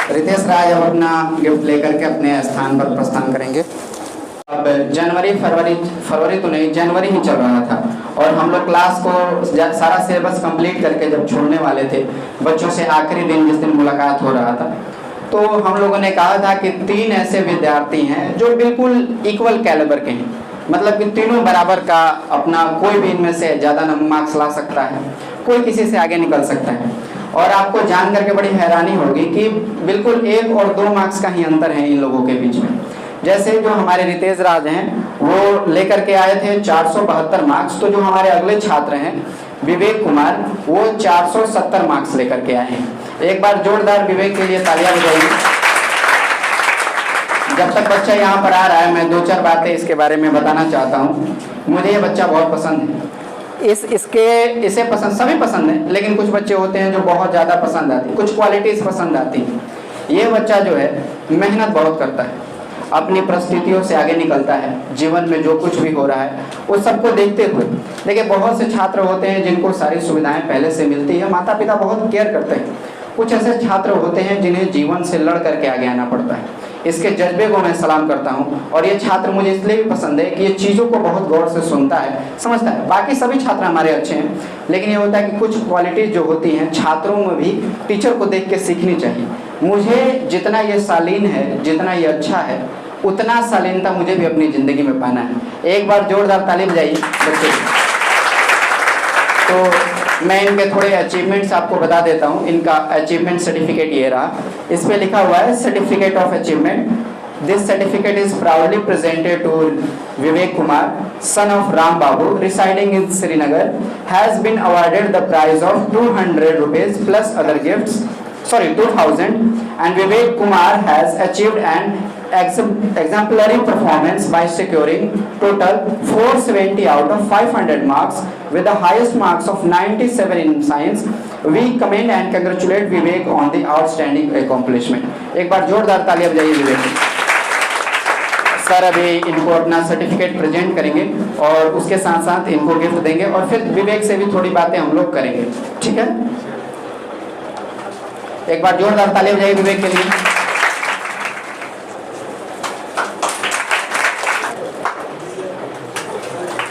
रितेश राज अब अपना गिफ्ट लेकर के अपने स्थान पर प्रस्थान करेंगे। अब फरवरी तो नहीं, जनवरी ही चल रहा था, और हम लोग क्लास को सारा सिलेबस कंप्लीट करके जब छोड़ने वाले थे, बच्चों से आखिरी दिन जिस दिन मुलाकात हो रहा था, तो हम लोगों ने कहा था कि 3 ऐसे विद्यार्थी हैं जो बिल्कुल इक्वल कैलिबर के हैं, मतलब कि तीनों बराबर का अपना, कोई भी इनमें से ज़्यादा मार्क्स ला सकता है, कोई किसी से आगे निकल सकता है। और आपको जान करके बड़ी हैरानी होगी कि बिल्कुल 1 और 2 मार्क्स का ही अंतर है इन लोगों के बीच में। जैसे जो हमारे रितेश राज हैं वो लेकर के आए थे 472 मार्क्स। तो जो हमारे अगले छात्र हैं विवेक कुमार, वो 470 मार्क्स लेकर के आए हैं। एक बार जोरदार विवेक के लिए तालियां बजाइए। जब तक बच्चा यहाँ पर आ रहा है, मैं 2-4 बातें इसके बारे में बताना चाहता हूँ। मुझे ये बच्चा बहुत पसंद है। इसे पसंद, सभी पसंद है, लेकिन कुछ बच्चे होते हैं जो बहुत ज़्यादा पसंद आती है, कुछ क्वालिटीज़ पसंद आती हैं। ये बच्चा जो है मेहनत बहुत करता है, अपनी परिस्थितियों से आगे निकलता है, जीवन में जो कुछ भी हो रहा है उस सबको देखते हुए। देखिए, बहुत से छात्र होते हैं जिनको सारी सुविधाएं पहले से मिलती है, माता पिता बहुत केयर करते हैं। कुछ ऐसे छात्र होते हैं जिन्हें जीवन से लड़ करके आगे आना पड़ता है। इसके जज्बे को मैं सलाम करता हूं। और ये छात्र मुझे इसलिए भी पसंद है कि ये चीज़ों को बहुत गौर से सुनता है, समझता है। बाकी सभी छात्र हमारे अच्छे हैं, लेकिन ये होता है कि कुछ क्वालिटीज़ जो होती हैं छात्रों में भी टीचर को देख के सीखनी चाहिए। मुझे जितना ये शालीन है, जितना ये अच्छा है, उतना शालीनता मुझे भी अपनी ज़िंदगी में पाना है। एक बार जोरदार ताली बजाइए बच्चे। तो मैं इनके थोड़े अचीवमेंट्स आपको बता देता हूँ। इनका अचीवमेंट सर्टिफिकेट ये रहा, इस पे लिखा हुआ है certificate of achievement. This certificate is proudly presented to Vivek Kumar, son of Ram Babu, residing in Srinagar, has been awarded the prize of 200 rupees plus other gifts, 2000, and Vivek Kumar has achieved an exemplary performance by securing total 470 out of 500 marks with the highest marks of 97 in science. We commend and congratulate Vivek on the outstanding accomplishment. एक बार जोरदार तालियां बजाइए विवेक। Sir अभी इनको अपना certificate present करेंगे और उसके साथ साथ इनको गिफ्ट देंगे और फिर विवेक से भी थोड़ी बातें हम लोग करेंगे, ठीक है? एक बार जोरदार तालियां बजाइए विवेक के लिए।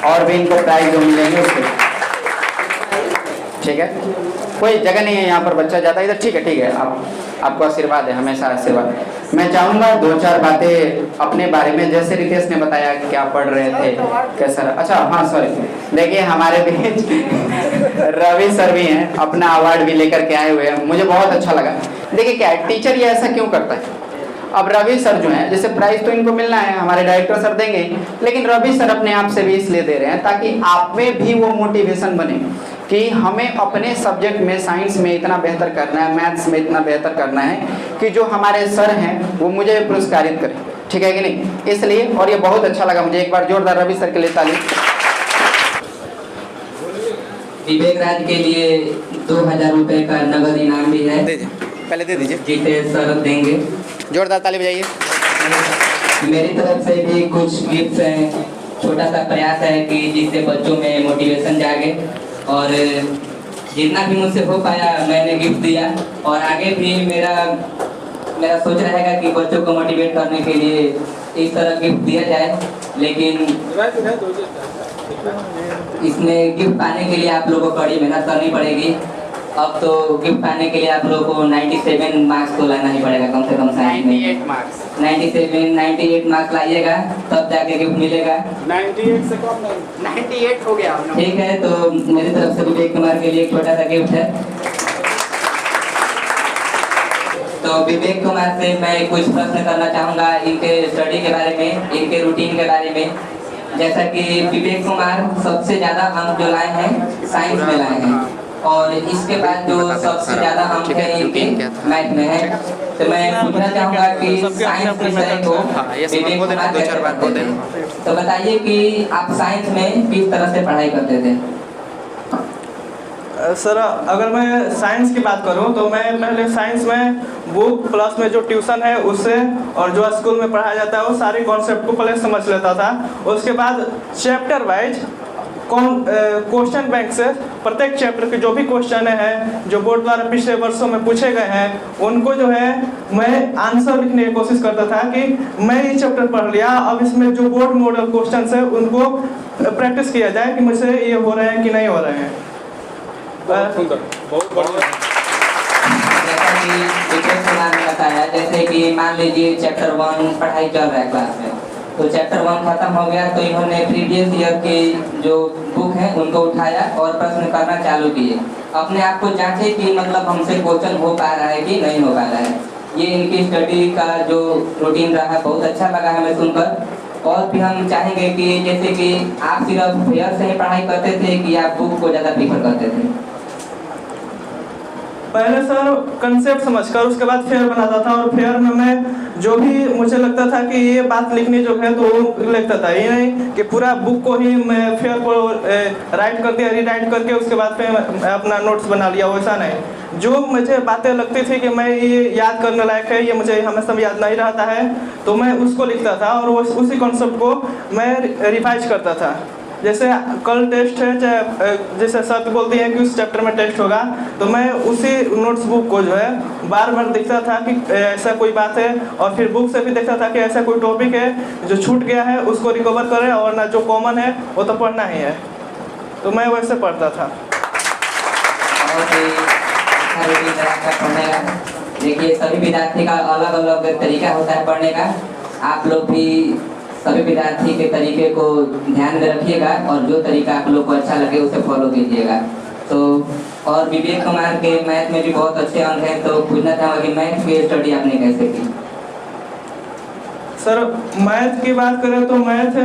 और भी इनको प्राइज जो मिलेंगे उसके, ठीक है? कोई जगह नहीं है यहाँ पर, बच्चा जाता है इधर, ठीक है। आपको आशीर्वाद है, हमेशा आशीर्वाद। मैं चाहूँगा 2-4 बातें अपने बारे में। जैसे रितेश ने बताया कि क्या पढ़ रहे थे, कैसा, अच्छा हाँ सॉरी, देखिए हमारे बीच रवि सर भी हैं, अपना अवार्ड भी लेकर के आए हुए हैं, मुझे बहुत अच्छा लगा। देखिए क्या है, टीचर ये ऐसा क्यों करता है? अब रवि सर जो हैं, जैसे प्राइज तो इनको मिलना है, हमारे डायरेक्टर सर देंगे, लेकिन रवि सर अपने आप से भी इसलिए दे रहे हैं ताकि आप में भी वो मोटिवेशन बने कि हमें अपने सब्जेक्ट में, साइंस में इतना बेहतर करना है, मैथ्स में इतना बेहतर करना है कि जो हमारे सर हैं वो मुझे पुरस्कारित करें, ठीक है कि नहीं? इसलिए, और ये बहुत अच्छा लगा मुझे। एक बार जोरदार रवि सर के लिए ताली। विवेक राज के लिए 2000 रुपए का नगद इनाम भी है, पहले दे दीजिए, जिसे सर देंगे। जोरदार ताली बजाइए। मेरी तरफ से भी कुछ गिफ्ट हैं, छोटा सा प्रयास है कि जिससे बच्चों में मोटिवेशन जागे, और जितना भी मुझसे हो पाया मैंने गिफ्ट दिया, और आगे भी मेरा सोच रहेगा कि बच्चों को मोटिवेट करने के लिए इस तरह गिफ्ट दिया जाए। लेकिन इसमें गिफ्ट पाने के लिए आप लोगों को कड़ी मेहनत करनी पड़ेगी। अब तो गिफ्ट पाने के लिए आप लोगों को 97 मार्क्स तो लाना ही पड़ेगा, कम से कम साइंस में 98 मार्क्स लाइएगा, तब जाके गिफ्ट मिलेगा। 98 से कम नहीं, 98 हो गया। ठीक है, तो मेरी तरफ से विवेक कुमार के लिए एक छोटा सा गिफ्ट है। तो विवेक कुमार से मैं कुछ प्रश्न करना चाहूँगा इनके स्टडी के बारे में, इनके रूटीन के बारे में। जैसा कि विवेक कुमार सबसे ज़्यादा अंक जो लाए हैं साइंस में लाए हैं, और इसके बाद जो सबसे ज़्यादा अंक है इनके मैथ में है। तो मैं पूछना चाहूँगा कि साइंस विषय को विवेक कुमार कैसे पढ़ते थे? तो बताइए कि आप साइंस में किस तरह से पढ़ाई करते थे? सर अगर मैं साइंस की बात करूं तो मैं पहले साइंस में बुक प्लस में जो ट्यूशन है उससे और जो स्कूल में पढ़ाया जाता है वो सारे कॉन्सेप्ट को पहले समझ लेता था। उसके बाद चैप्टर वाइज क्वेश्चन बैंक से प्रत्येक चैप्टर के जो भी क्वेश्चन है जो बोर्ड द्वारा पिछले वर्षों में पूछे गए हैं उनको जो है मैं आंसर लिखने की कोशिश करता था कि मैं ये चैप्टर पढ़ लिया, अब इसमें जो बोर्ड मॉडल क्वेश्चन है उनको प्रैक्टिस किया जाए कि मुझसे ये हो रहे हैं कि नहीं हो रहे हैं। बहुत सुंदर, बहुत बढ़िया। जैसा कि विवेक कुमार ने बताया, जैसे कि मान लीजिए चैप्टर 1 पढ़ाई चल रहा है क्लास में, तो चैप्टर 1 खत्म हो गया, तो इन्होंने प्रीवियस ईयर के जो बुक है उनको उठाया और प्रश्न करना चालू किए। अपने आप को जांचे कि मतलब हमसे क्वेश्चन हो पा रहा है कि नहीं हो पा रहा है। ये इनकी स्टडी का जो रूटीन रहा बहुत अच्छा लगा हमें सुनकर। और भी हम चाहेंगे कि जैसे कि आप सिर्फ फेयर से ही पढ़ाई करते थे कि आप बुक को ज़्यादा प्रीफर करते थे? पहले सर कंसेप्ट समझकर उसके बाद फेयर बनाता था, और फेयर में मैं जो भी मुझे लगता था कि ये बात लिखने जो है तो वो लिखता था। ये नहीं कि पूरा बुक को ही मैं फेयर को राइट कर दिया, रीराइट करके उसके बाद फिर अपना नोट्स बना लिया, वैसा नहीं। जो मुझे बातें लगती थी कि मैं ये याद करने लायक है, ये मुझे हमेशा याद नहीं रहता है, तो मैं उसको लिखता था और उसी कॉन्सेप्ट को मैं रिवाइज करता था। जैसे कल टेस्ट है, चाहे जैसे सर बोलती है कि उस चैप्टर में टेस्ट होगा, तो मैं उसी नोट्स बुक को जो है बार बार देखता था कि ऐसा कोई बात है, और फिर बुक से भी देखता था कि ऐसा कोई टॉपिक है जो छूट गया है उसको रिकवर करें, और ना जो कॉमन है वो तो पढ़ना ही है। तो मैं वैसे पढ़ता था। देखिए, सभी विद्यार्थी का अलग अलग तरीका होता है पढ़ने का। आप लोग भी सभी विद्यार्थी के तरीके को ध्यान में रखिएगा और जो तरीका आप लोग को अच्छा लगे उसे फॉलो कीजिएगा। तो और विवेक कुमार के मैथ में भी बहुत अच्छे अंक हैं, तो पूछना चाहूँगा कि मैथ की स्टडी आपने कैसे की? सर मैथ की बात करें तो मैथ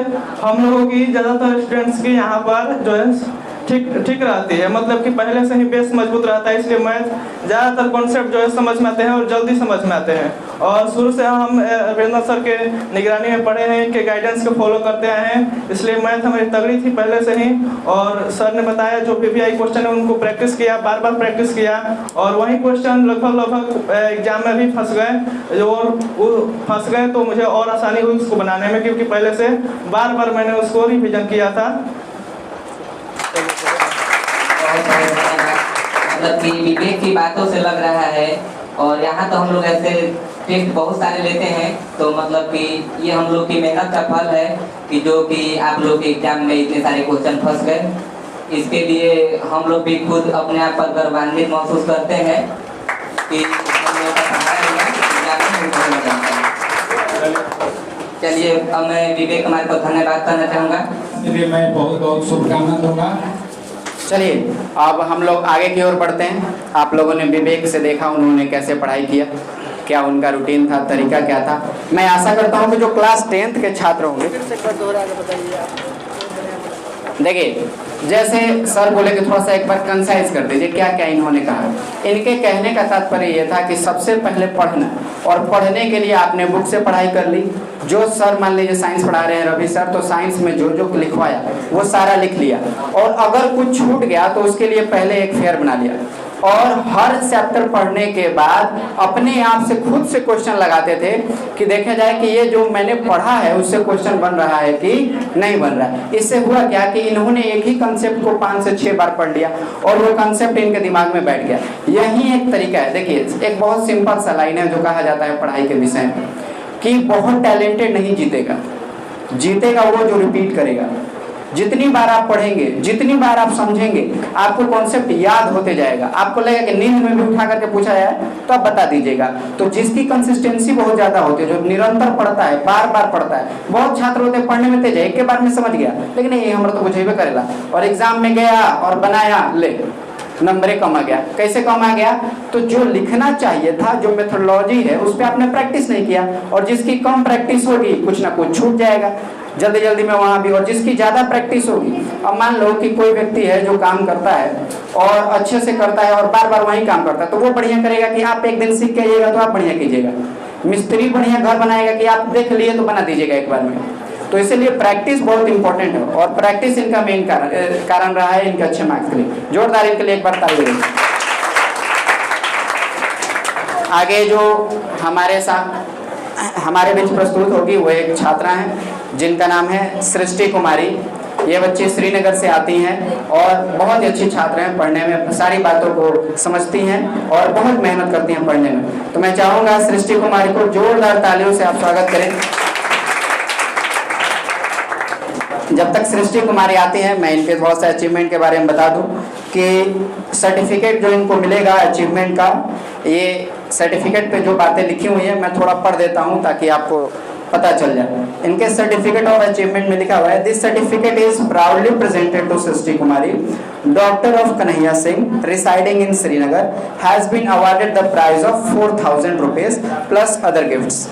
हम लोगों की ज़्यादातर स्टूडेंट्स की यहाँ पर जो है ठीक रहती है, मतलब कि पहले से ही बेस मजबूत रहता है, इसलिए मैथ ज़्यादातर कॉन्सेप्ट जो है समझ में आते हैं और जल्दी समझ में आते हैं। और शुरू से हम वीरेंद्र सर के निगरानी में पढ़े हैं, इनके गाइडेंस को फॉलो करते आए हैं, इसलिए मैथ हमारी तगड़ी थी पहले से ही। और सर ने बताया जो PPI क्वेश्चन है उनको प्रैक्टिस किया, बार बार प्रैक्टिस किया, और वही क्वेश्चन लगभग एग्जाम में भी फंस गए। जो फंस गए तो मुझे और आसानी हुई उसको बनाने में, क्योंकि पहले से बार बार मैंने उसको रिविजन किया था। मतलब कि विवेक की बातों से लग रहा है, और यहाँ तो हम लोग ऐसे टेस्ट बहुत सारे लेते हैं, तो मतलब कि ये हम लोग की मेहनत का फल है कि जो कि आप लोग के एग्जाम में इतने सारे क्वेश्चन फंस गए। इसके लिए हम लोग भी खुद अपने आप पर गर्वान्वित महसूस करते हैं कि हम लोगों का सहारा एग्जाम में। चलिए, अब मैं विवेक कुमार को धन्यवाद करना चाहूँगा। इसलिए मैं बहुत बहुत शुभकामना दूंगा। चलिए, अब हम लोग आगे की ओर बढ़ते हैं। आप लोगों ने विवेक से देखा उन्होंने कैसे पढ़ाई किया, क्या उनका रूटीन था, तरीका क्या था। मैं आशा करता हूं कि जो क्लास 10th के छात्र होंगे, देखिए जैसे सर बोले कि थोड़ा सा एक बार कंसाइज कर दीजिए क्या क्या इन्होंने कहा। इनके कहने का तात्पर्य ये था कि सबसे पहले पढ़ना, और पढ़ने के लिए आपने बुक से पढ़ाई कर ली। जो सर मान लीजिए साइंस पढ़ा रहे हैं रवि सर, तो साइंस में जो जो लिखवाया वो सारा लिख लिया, और अगर कुछ छूट गया तो उसके लिए पहले एक फेयर बना लिया, और हर चैप्टर पढ़ने के बाद अपने आप से खुद से क्वेश्चन लगाते थे कि देखा जाए कि ये जो मैंने पढ़ा है उससे क्वेश्चन बन रहा है कि नहीं बन रहा है। इससे हुआ क्या कि इन्होंने एक ही कंसेप्ट को 5 से 6 बार पढ़ लिया और वो कंसेप्ट इनके दिमाग में बैठ गया। यही एक तरीका है। देखिए, एक बहुत सिंपल सा लाइन है जो कहा जाता है पढ़ाई के विषय में कि बहुत टैलेंटेड नहीं जीतेगा, जीतेगा वो जो रिपीट करेगा। जितनी बार आप पढ़ेंगे, जितनी बार आप समझेंगे, आपको कॉन्सेप्ट याद होते जाएगा। आपको लगेगा कि नींद में भी उठा करके पूछा जाए तो आप बता दीजिएगा। तो जिसकी कंसिस्टेंसी बहुत ज्यादा होती है, जो निरंतर पढ़ता है, बार बार पढ़ता है। बहुत छात्र होते हैं पढ़ने में तेज है, एक के बार में समझ गया, लेकिन ये हमारा तो बुझेबे करेला, और एग्जाम में गया और बनाया, ले नंबरे कम आ गया। कैसे कम आ गया? तो जो लिखना चाहिए था, जो मेथोडोलॉजी है, उस पर आपने प्रैक्टिस नहीं किया, और जिसकी कम प्रैक्टिस होगी कुछ ना कुछ छूट जाएगा जल्दी जल्दी में वहां भी। और जिसकी ज्यादा प्रैक्टिस होगी, अब मान लो कि कोई व्यक्ति है जो काम करता है और अच्छे से करता है और बार बार वही काम करता है, तो वो बढ़िया करेगा कि आप एक दिन सीख के आइएगा तो आप बढ़िया कीजिएगा। मिस्त्री बढ़िया घर बनाएगा कि आप देख लिए तो बना दीजिएगा एक बार में। तो इसलिए प्रैक्टिस बहुत इंपॉर्टेंट है, और प्रैक्टिस इनका मेन कारण रहा है इनके अच्छे मार्क्स के लिए। जोरदार इनके लिए एक बार ताली दें। आगे जो हमारे बीच प्रस्तुत होगी वो एक छात्रा हैं जिनका नाम है सृष्टि कुमारी। ये बच्ची श्रीनगर से आती हैं और बहुत ही अच्छी छात्र हैं, पढ़ने में सारी बातों को समझती हैं और बहुत मेहनत करती हैं पढ़ने में। तो मैं चाहूँगा सृष्टि कुमारी को जोरदार तालियों से आप स्वागत करें। जब तक सृष्टि कुमारी आती हैं, मैं इनके बहुत से अचीवमेंट के बारे में बता दूं कि सर्टिफिकेट जो इनको मिलेगा अचीवमेंट का, ये सर्टिफिकेट पे जो बातें लिखी हुई हैं मैं थोड़ा पढ़ देता हूं ताकि आपको पता चल जाए। इनके सर्टिफिकेट ऑफ अचीवमेंट में लिखा हुआ है, this certificate is proudly presented to Srishti Kumari, daughter of Kanhaiya Singh, residing in Srinagar, has been awarded the prize of 4000 rupees plus other gifts.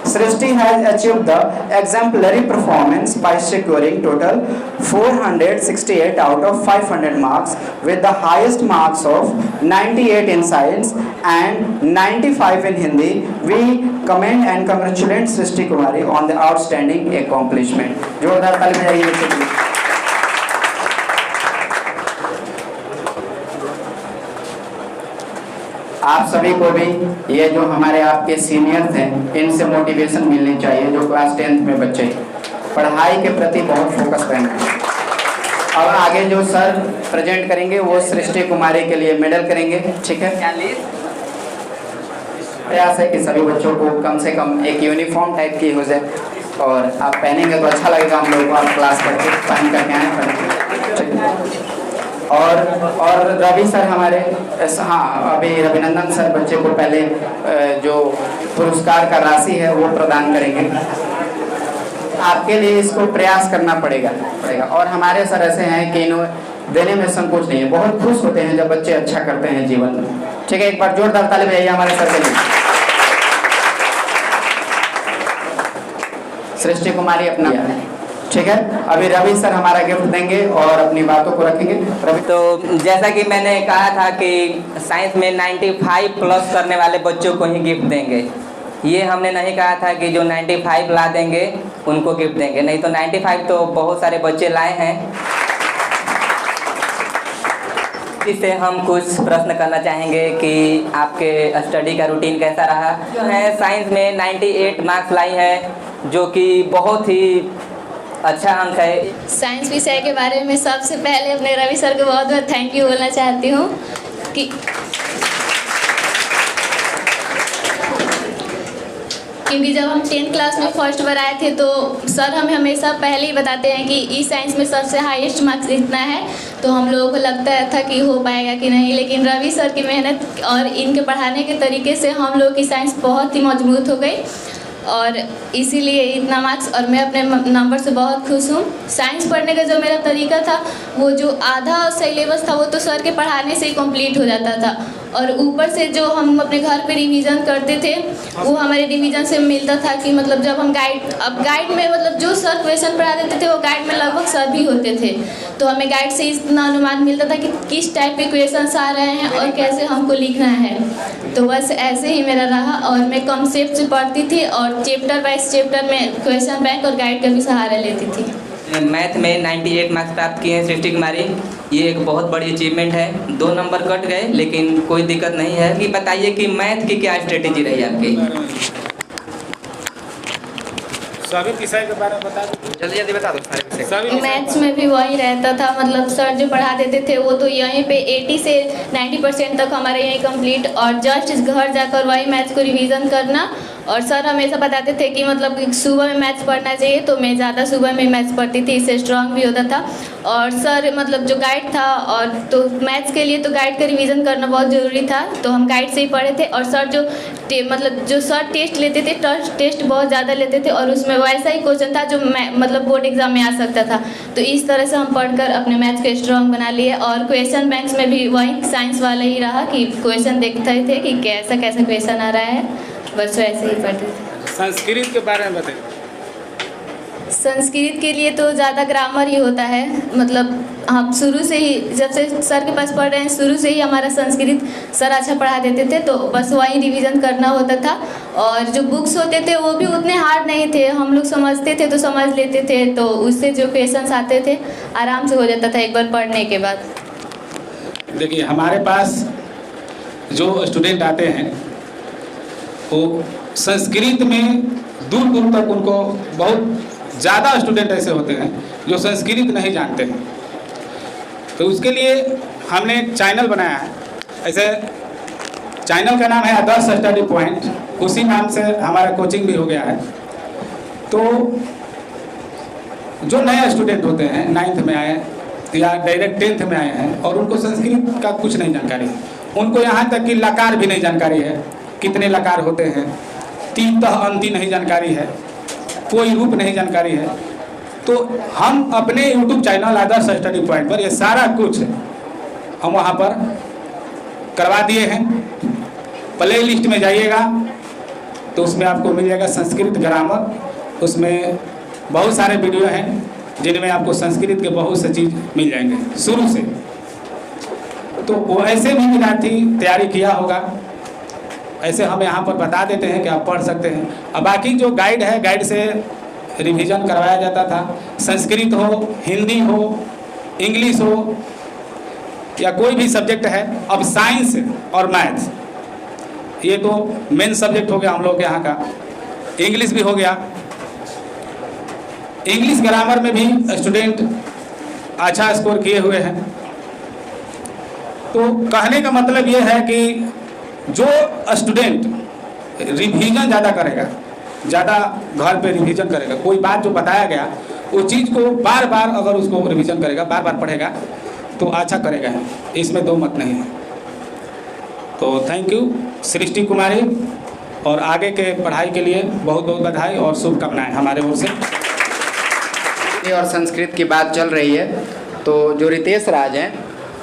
Srishti has achieved the exemplary performance by securing total 468 out of 500 marks with the highest marks of 98 in science and 95 in Hindi. We commend and congratulate Srishti Kumari on the outstanding accomplishment. जोरदार ताली बजाइए बच्चों के लिए। आप सभी को भी ये जो हमारे आपके सीनियर्स हैं इनसे मोटिवेशन मिलनी चाहिए, जो क्लास 10th में बच्चे पढ़ाई के प्रति बहुत फोकस करेंगे। अब आगे जो सर प्रेजेंट करेंगे वो सृष्टि कुमारी के लिए मेडल करेंगे, ठीक है। प्रयास है कि सभी बच्चों को कम से कम एक यूनिफॉर्म टाइप की हो जाए और आप पहनेंगे तो अच्छा लगेगा हम लोगों को, आप क्लास करके पहन करके आए। और रवि सर हमारे, हाँ अभी रविनंदन सर बच्चे को पहले जो पुरस्कार का राशि है वो प्रदान करेंगे। आपके लिए इसको प्रयास करना पड़ेगा। और हमारे सर ऐसे हैं कि इन्हें देने में संकोच नहीं है, बहुत खुश होते हैं जब बच्चे अच्छा करते हैं जीवन में, ठीक है। एक बार जोरदार ताली बजाइए हमारे सर के लिए। सृष्टि कुमारी अपना, ठीक है। अभी रवि सर हमारा गिफ्ट देंगे और अपनी बातों को रखेंगे। रवि। तो जैसा कि मैंने कहा था कि साइंस में 95 प्लस करने वाले बच्चों को ही गिफ्ट देंगे। ये हमने नहीं कहा था कि जो 95 ला देंगे उनको गिफ्ट देंगे, नहीं तो 95 तो बहुत सारे बच्चे लाए हैं। इससे हम कुछ प्रश्न करना चाहेंगे कि आपके स्टडी का रूटीन कैसा रहा। जो है साइंस में 98 मार्क्स लाई है, जो कि बहुत ही अच्छा अंक है। साइंस विषय के बारे में सबसे पहले अपने रवि सर को बहुत बहुत थैंक यू बोलना चाहती हूँ कि क्योंकि जब हम 10th क्लास में फर्स्ट बार आए थे तो सर हमें हमेशा पहले ही बताते हैं कि ई साइंस में सबसे हाईएस्ट मार्क्स इतना है, तो हम लोगों को लगता था कि हो पाएगा कि नहीं, लेकिन रवि सर की मेहनत और इनके पढ़ाने के तरीके से हम लोग की साइंस बहुत ही मजबूत हो गई और इसीलिए इतना मार्क्स, और मैं अपने नंबर से बहुत खुश हूँ। साइंस पढ़ने का जो मेरा तरीका था, वो जो आधा सिलेबस था वो तो सर के पढ़ाने से ही कंप्लीट हो जाता था, और ऊपर से जो हम अपने घर पे रिवीजन करते थे वो हमारे रिवीजन से मिलता था कि मतलब जब हम गाइड में मतलब जो सर क्वेश्चन पढ़ा देते थे वो गाइड में लगभग सर भी होते थे, तो हमें गाइड से इतना अनुमान मिलता था कि किस टाइप के क्वेश्चन आ रहे हैं और कैसे हमको लिखना है। तो बस ऐसे ही मेरा रहा और मैं कॉन्सेप्ट से पढ़ती थी और चैप्टर वाइज चैप्टर में क्वेश्चन बैंक और गाइड का भी सहारा लेती थी। मैथ में 98 मार्क्स प्राप्त किए हैं सृष्टि कुमारी, ये एक बहुत बड़ी अचीवमेंट है। 2 नंबर कट गए लेकिन कोई दिक्कत नहीं है। कि बताइए कि मैथ की क्या स्ट्रेटेजी रही आपकी? सभी विषय के बारे में बता दो, जल्दी जल्दी बता दो। मैथ्स में भी वही रहता था, मतलब सर जो पढ़ा देते थे वो तो यहीं पे 80 से 90% तक हमारे यहीं कंप्लीट, और जस्ट घर जाकर वही मैथ्स को रिवीजन करना। और सर हमेशा बताते थे कि मतलब सुबह में मैथ्स पढ़ना चाहिए, तो मैं ज़्यादा सुबह में मैथ्स पढ़ती थी, इससे स्ट्रांग भी होता था। और सर मतलब जो गाइड था, और तो मैथ्स के लिए तो गाइड का रिवीजन करना बहुत ज़रूरी था, तो हम गाइड से ही पढ़े थे। और सर जो सर टेस्ट लेते थे, टेस्ट बहुत ज़्यादा लेते थे और उसमें वैसा ही क्वेश्चन था जो मतलब बोर्ड एग्जाम में आ सकता था, तो इस तरह से हम पढ़कर अपने मैथ्स को स्ट्रांग बना लिए। और क्वेश्चन बैंक्स में भी वही साइंस वाला ही रहा कि क्वेश्चन देखते थे कि कैसा कैसा क्वेश्चन आ रहा है, बस वैसे ही पढ़ते थे। संस्कृत के बारे में बताइए। संस्कृत के लिए तो ज़्यादा ग्रामर ही होता है, मतलब हम शुरू से ही जब से सर के पास पढ़ रहे हैं शुरू से ही हमारा संस्कृत सर अच्छा पढ़ा देते थे, तो बस वही रिवीजन करना होता था। और जो बुक्स होते थे वो भी उतने हार्ड नहीं थे, हम लोग समझते थे तो समझ लेते थे, तो उससे जो क्वेश्चंस आते थे आराम से हो जाता था एक बार पढ़ने के बाद। देखिए हमारे पास जो स्टूडेंट आते हैं वो संस्कृत में दूर दूर तक उनको बहुत ज़्यादा स्टूडेंट ऐसे होते हैं जो संस्कृत नहीं जानते हैं, तो उसके लिए हमने एक चैनल बनाया है। ऐसे चैनल का नाम है आदर्श स्टडी पॉइंट, उसी नाम से हमारा कोचिंग भी हो गया है। तो जो नए स्टूडेंट होते हैं 9th में आए या डायरेक्ट 10th में आए हैं और उनको संस्कृत का कुछ नहीं जानकारी, उनको यहाँ तक कि लकार भी नहीं जानकारी है, कितने लकार होते हैं, 3 तह अंति नहीं जानकारी है, कोई रूप नहीं जानकारी है, तो हम अपने YouTube चैनल आदर्श स्टडी पॉइंट पर ये सारा कुछ हम वहाँ पर करवा दिए हैं। प्ले लिस्ट में जाइएगा, तो उसमें आपको मिल जाएगा संस्कृत ग्रामर। उसमें बहुत सारे वीडियो हैं जिनमें आपको संस्कृत के बहुत से चीज़ मिल जाएंगे शुरू से। तो वो ऐसे भी विद्यार्थी तैयारी किया होगा, ऐसे हम यहाँ पर बता देते हैं कि आप पढ़ सकते हैं। अब बाकी जो गाइड है, गाइड से रिवीजन करवाया जाता था। संस्कृत हो, हिंदी हो, इंग्लिश हो या कोई भी सब्जेक्ट है। अब साइंस और मैथ्स ये तो मेन सब्जेक्ट हो गया हम लोग के यहाँ का। इंग्लिश भी हो गया। इंग्लिश ग्रामर में भी स्टूडेंट अच्छा स्कोर किए हुए हैं। तो कहने का मतलब ये है कि जो स्टूडेंट रिवीजन ज़्यादा करेगा, ज़्यादा घर पे रिवीजन करेगा, कोई बात जो बताया गया वो चीज़ को बार बार अगर उसको रिवीजन करेगा, बार बार पढ़ेगा तो अच्छा करेगा, इसमें दो मत नहीं है। तो थैंक यू सृष्टि कुमारी, और आगे के पढ़ाई के लिए बहुत बहुत बधाई और शुभकामनाएं हमारे ओर से। और संस्कृत की बात चल रही है, तो जो रितेश राज हैं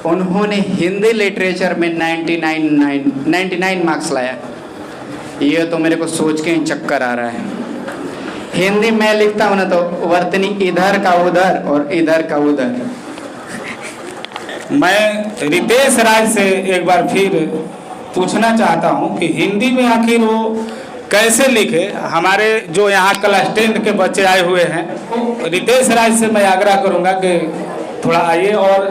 उन्होंने हिंदी लिटरेचर में 99 मार्क्स लाया। ये तो मेरे को सोच के ही चक्कर आ रहा है। हिंदी में लिखता हूँ ना तो वर्तनी इधर का उधर और इधर का उधर। मैं रितेश राज से एक बार फिर पूछना चाहता हूँ कि हिंदी में आखिर वो कैसे लिखे। हमारे जो यहाँ क्लास 10 के बच्चे आए हुए हैं, रितेश राज से मैं आग्रह करूँगा कि थोड़ा आइए और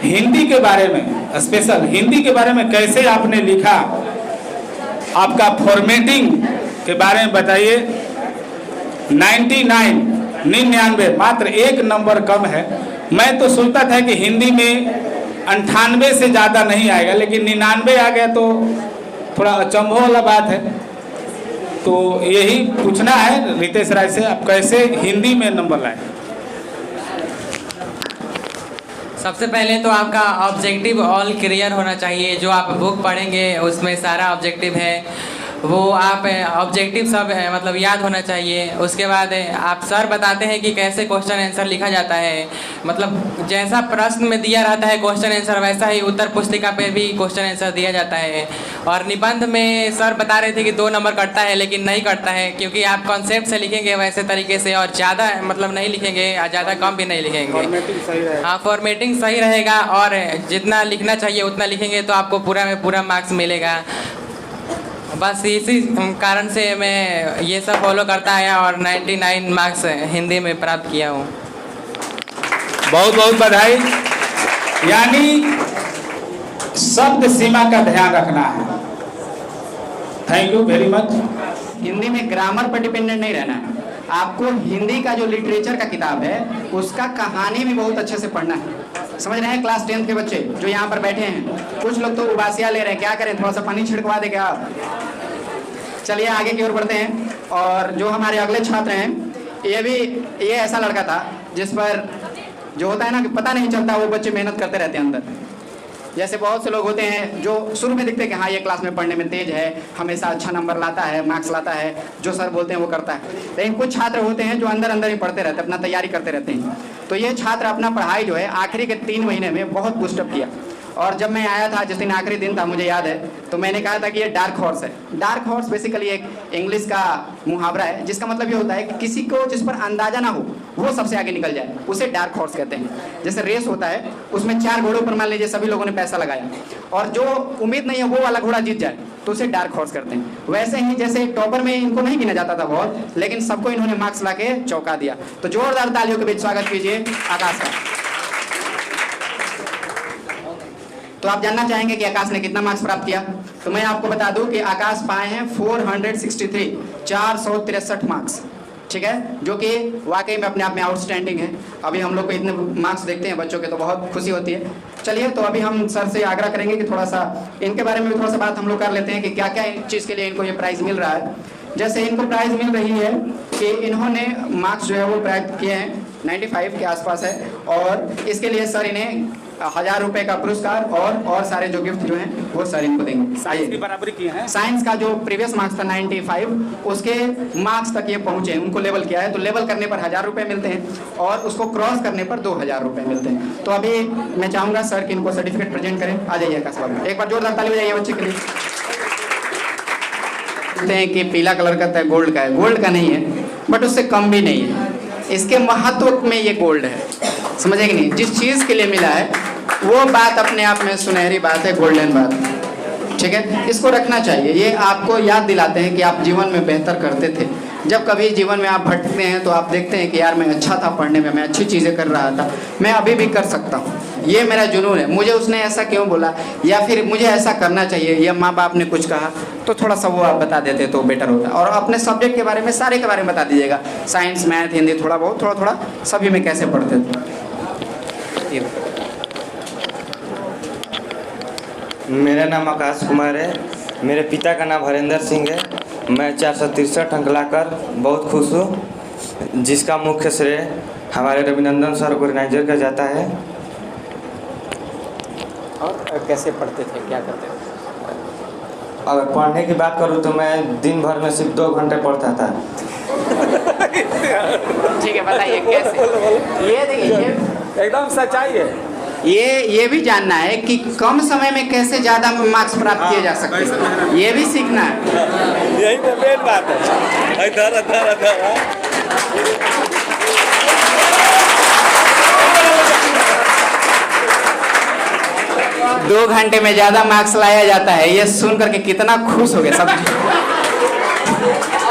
हिंदी के बारे में, स्पेशल हिंदी के बारे में कैसे आपने लिखा, आपका फॉर्मेटिंग के बारे में बताइए। 99 मात्र एक नंबर कम है। मैं तो सोचता था कि हिंदी में 98 से ज़्यादा नहीं आएगा, लेकिन 99 आ गया तो थोड़ा अचंभव वाला बात है। तो यही पूछना है रितेश राज से, आप कैसे हिंदी में नंबर लाए। सबसे पहले तो आपका ऑब्जेक्टिव ऑल क्लियर होना चाहिए। जो आप बुक पढ़ेंगे उसमें सारा ऑब्जेक्टिव है, वो आप ऑब्जेक्टिव सब है मतलब याद होना चाहिए। उसके बाद आप सर बताते हैं कि कैसे क्वेश्चन आंसर लिखा जाता है, मतलब जैसा प्रश्न में दिया रहता है क्वेश्चन आंसर वैसा ही उत्तर पुस्तिका पे भी क्वेश्चन आंसर दिया जाता है। और निबंध में सर बता रहे थे कि 2 नंबर कटता है, लेकिन नहीं कटता है, क्योंकि आप कॉन्सेप्ट से लिखेंगे वैसे तरीके से, और ज़्यादा मतलब नहीं लिखेंगे, ज़्यादा कम भी नहीं लिखेंगे। हाँ, फॉर्मेटिंग सही रहेगा और जितना लिखना चाहिए उतना लिखेंगे तो आपको पूरा में पूरा मार्क्स मिलेगा। बस इसी कारण से मैं ये सब फॉलो करता आया और 99 मार्क्स हिंदी में प्राप्त किया हूँ। बहुत बहुत बधाई। यानी शब्द सीमा का ध्यान रखना है। Thank you very much. Hindi में ग्रामर पर डिपेंडेंट नहीं रहना है। आपको हिंदी का जो लिटरेचर का किताब है उसका कहानी भी बहुत अच्छे से पढ़ना है। समझ रहे हैं क्लास 10 के बच्चे जो यहाँ पर बैठे हैं? कुछ लोग तो उबासियाँ ले रहे हैं, क्या करें, थोड़ा सा पानी छिड़कवा दे क्या? चलिए आगे की ओर बढ़ते हैं। और जो हमारे अगले छात्र हैं, ये ऐसा लड़का था जिस पर जो होता है ना कि पता नहीं चलता, वो बच्चे मेहनत करते रहते हैं अंदर। जैसे बहुत से लोग होते हैं जो शुरू में दिखते हैं कि हाँ ये क्लास में पढ़ने में तेज है, हमेशा अच्छा नंबर लाता है, मार्क्स लाता है, जो सर बोलते हैं वो करता है। लेकिन कुछ छात्र होते हैं जो अंदर अंदर ही पढ़ते रहते हैं, अपना तैयारी करते रहते हैं। तो ये छात्र अपना पढ़ाई जो है आखिरी के 3 महीने में बहुत पुस्टअप किया। और जब मैं आया था, जिस दिन आखिरी दिन था मुझे याद है, तो मैंने कहा था कि ये डार्क हॉर्स है। डार्क हॉर्स बेसिकली एक इंग्लिश का मुहावरा है जिसका मतलब ये होता है कि किसी को जिस पर अंदाजा ना हो वो सबसे आगे निकल जाए, उसे डार्क हॉर्स कहते हैं। जैसे रेस होता है, उसमें 4 घोड़ों पर मान लीजिए सभी लोगों ने पैसा लगाया और जो उम्मीद नहीं है वो वाला घोड़ा जीत जाए तो उसे डार्क हॉर्स करते हैं। वैसे ही जैसे टॉपर में इनको नहीं गिना जाता था बहुत, लेकिन सबको इन्होंने मार्क्स ला के चौंका दिया। तो जोरदार तालियों के बीच स्वागत कीजिए आकाश का। तो आप जानना चाहेंगे कि आकाश ने कितना मार्क्स प्राप्त किया? तो मैं आपको बता दूं कि आकाश पाए हैं 463 मार्क्स, ठीक है, जो कि वाकई में अपने आप में आउटस्टैंडिंग है। अभी हम लोग को इतने मार्क्स देखते हैं बच्चों के तो बहुत खुशी होती है। चलिए, तो अभी हम सर से आग्रह करेंगे कि थोड़ा सा इनके बारे में भी थोड़ा सा बात हम लोग कर लेते हैं कि क्या क्या चीज़ के लिए इनको ये प्राइज़ मिल रहा है। जैसे इनको प्राइज़ मिल रही है कि इन्होंने मार्क्स जो है वो प्राप्त किए हैं 95 के आसपास है, और इसके लिए सर इन्हें 1000 रुपए का पुरस्कार और सारे जो गिफ्ट जो हैं वो सर इनको देंगे। साइंस की बराबरी किए हैं। साइंस का जो प्रीवियस मार्क्स था 95, उसके मार्क्स तक ये पहुंचे हैं, उनको लेवल किया है। तो लेवल करने पर 1000 रुपए मिलते हैं और उसको क्रॉस करने पर 2000 रुपए मिलते हैं। तो अभी मैं चाहूँगा सर कि इनको सर्टिफिकेट प्रेजेंट करें। आ जाइए आकाश बाबू, एक बार जोरदार ताली बजाइए बच्चे के लिए। कहते हैं कि पीला कलर का था गोल्ड का है, गोल्ड का नहीं है बट उससे कम भी नहीं है। इसके महत्व में ये गोल्ड है, समझे कि नहीं? जिस चीज़ के लिए मिला है वो बात अपने आप में सुनहरी बात है, गोल्डन बात, ठीक है? इसको रखना चाहिए। ये आपको याद दिलाते हैं कि आप जीवन में बेहतर करते थे। जब कभी जीवन में आप भटकते हैं तो आप देखते हैं कि यार मैं अच्छा था पढ़ने में, मैं अच्छी चीज़ें कर रहा था, मैं अभी भी कर सकता हूँ, ये मेरा जुनून है, मुझे उसने ऐसा क्यों बोला या फिर मुझे ऐसा करना चाहिए, या माँ बाप ने कुछ कहा, तो थोड़ा सा वो आप बता देते तो बेटर होता। और अपने सब्जेक्ट के बारे में, सारे के बारे में बता दीजिएगा, साइंस, मैथ, हिंदी, थोड़ा बहुत, थोड़ा सभी में कैसे पढ़ते थे। मेरा नाम आकाश कुमार है, मेरे पिता का नाम हरेंद्र सिंह है। मैं 463 अंक लाकर बहुत खुश हूँ, जिसका मुख्य श्रेय हमारे रविनंदन सर ऑर्गेनाइजर का जाता है। और कैसे पढ़ते थे, क्या करते थे? अगर पढ़ने की बात करूँ तो मैं दिन भर में सिर्फ 2 घंटे पढ़ता था। ठीक है, बताइए कैसे? ये देखिए, एकदम सच्चाई है। ये भी जानना है कि कम समय में कैसे ज़्यादा मार्क्स प्राप्त किए जा सकते हैं, ये भी सीखना है। यही तो मेन बात है। इधर इधर इधर 2 घंटे में ज़्यादा मार्क्स लाया जाता है, ये सुन करके कितना खुश हो गए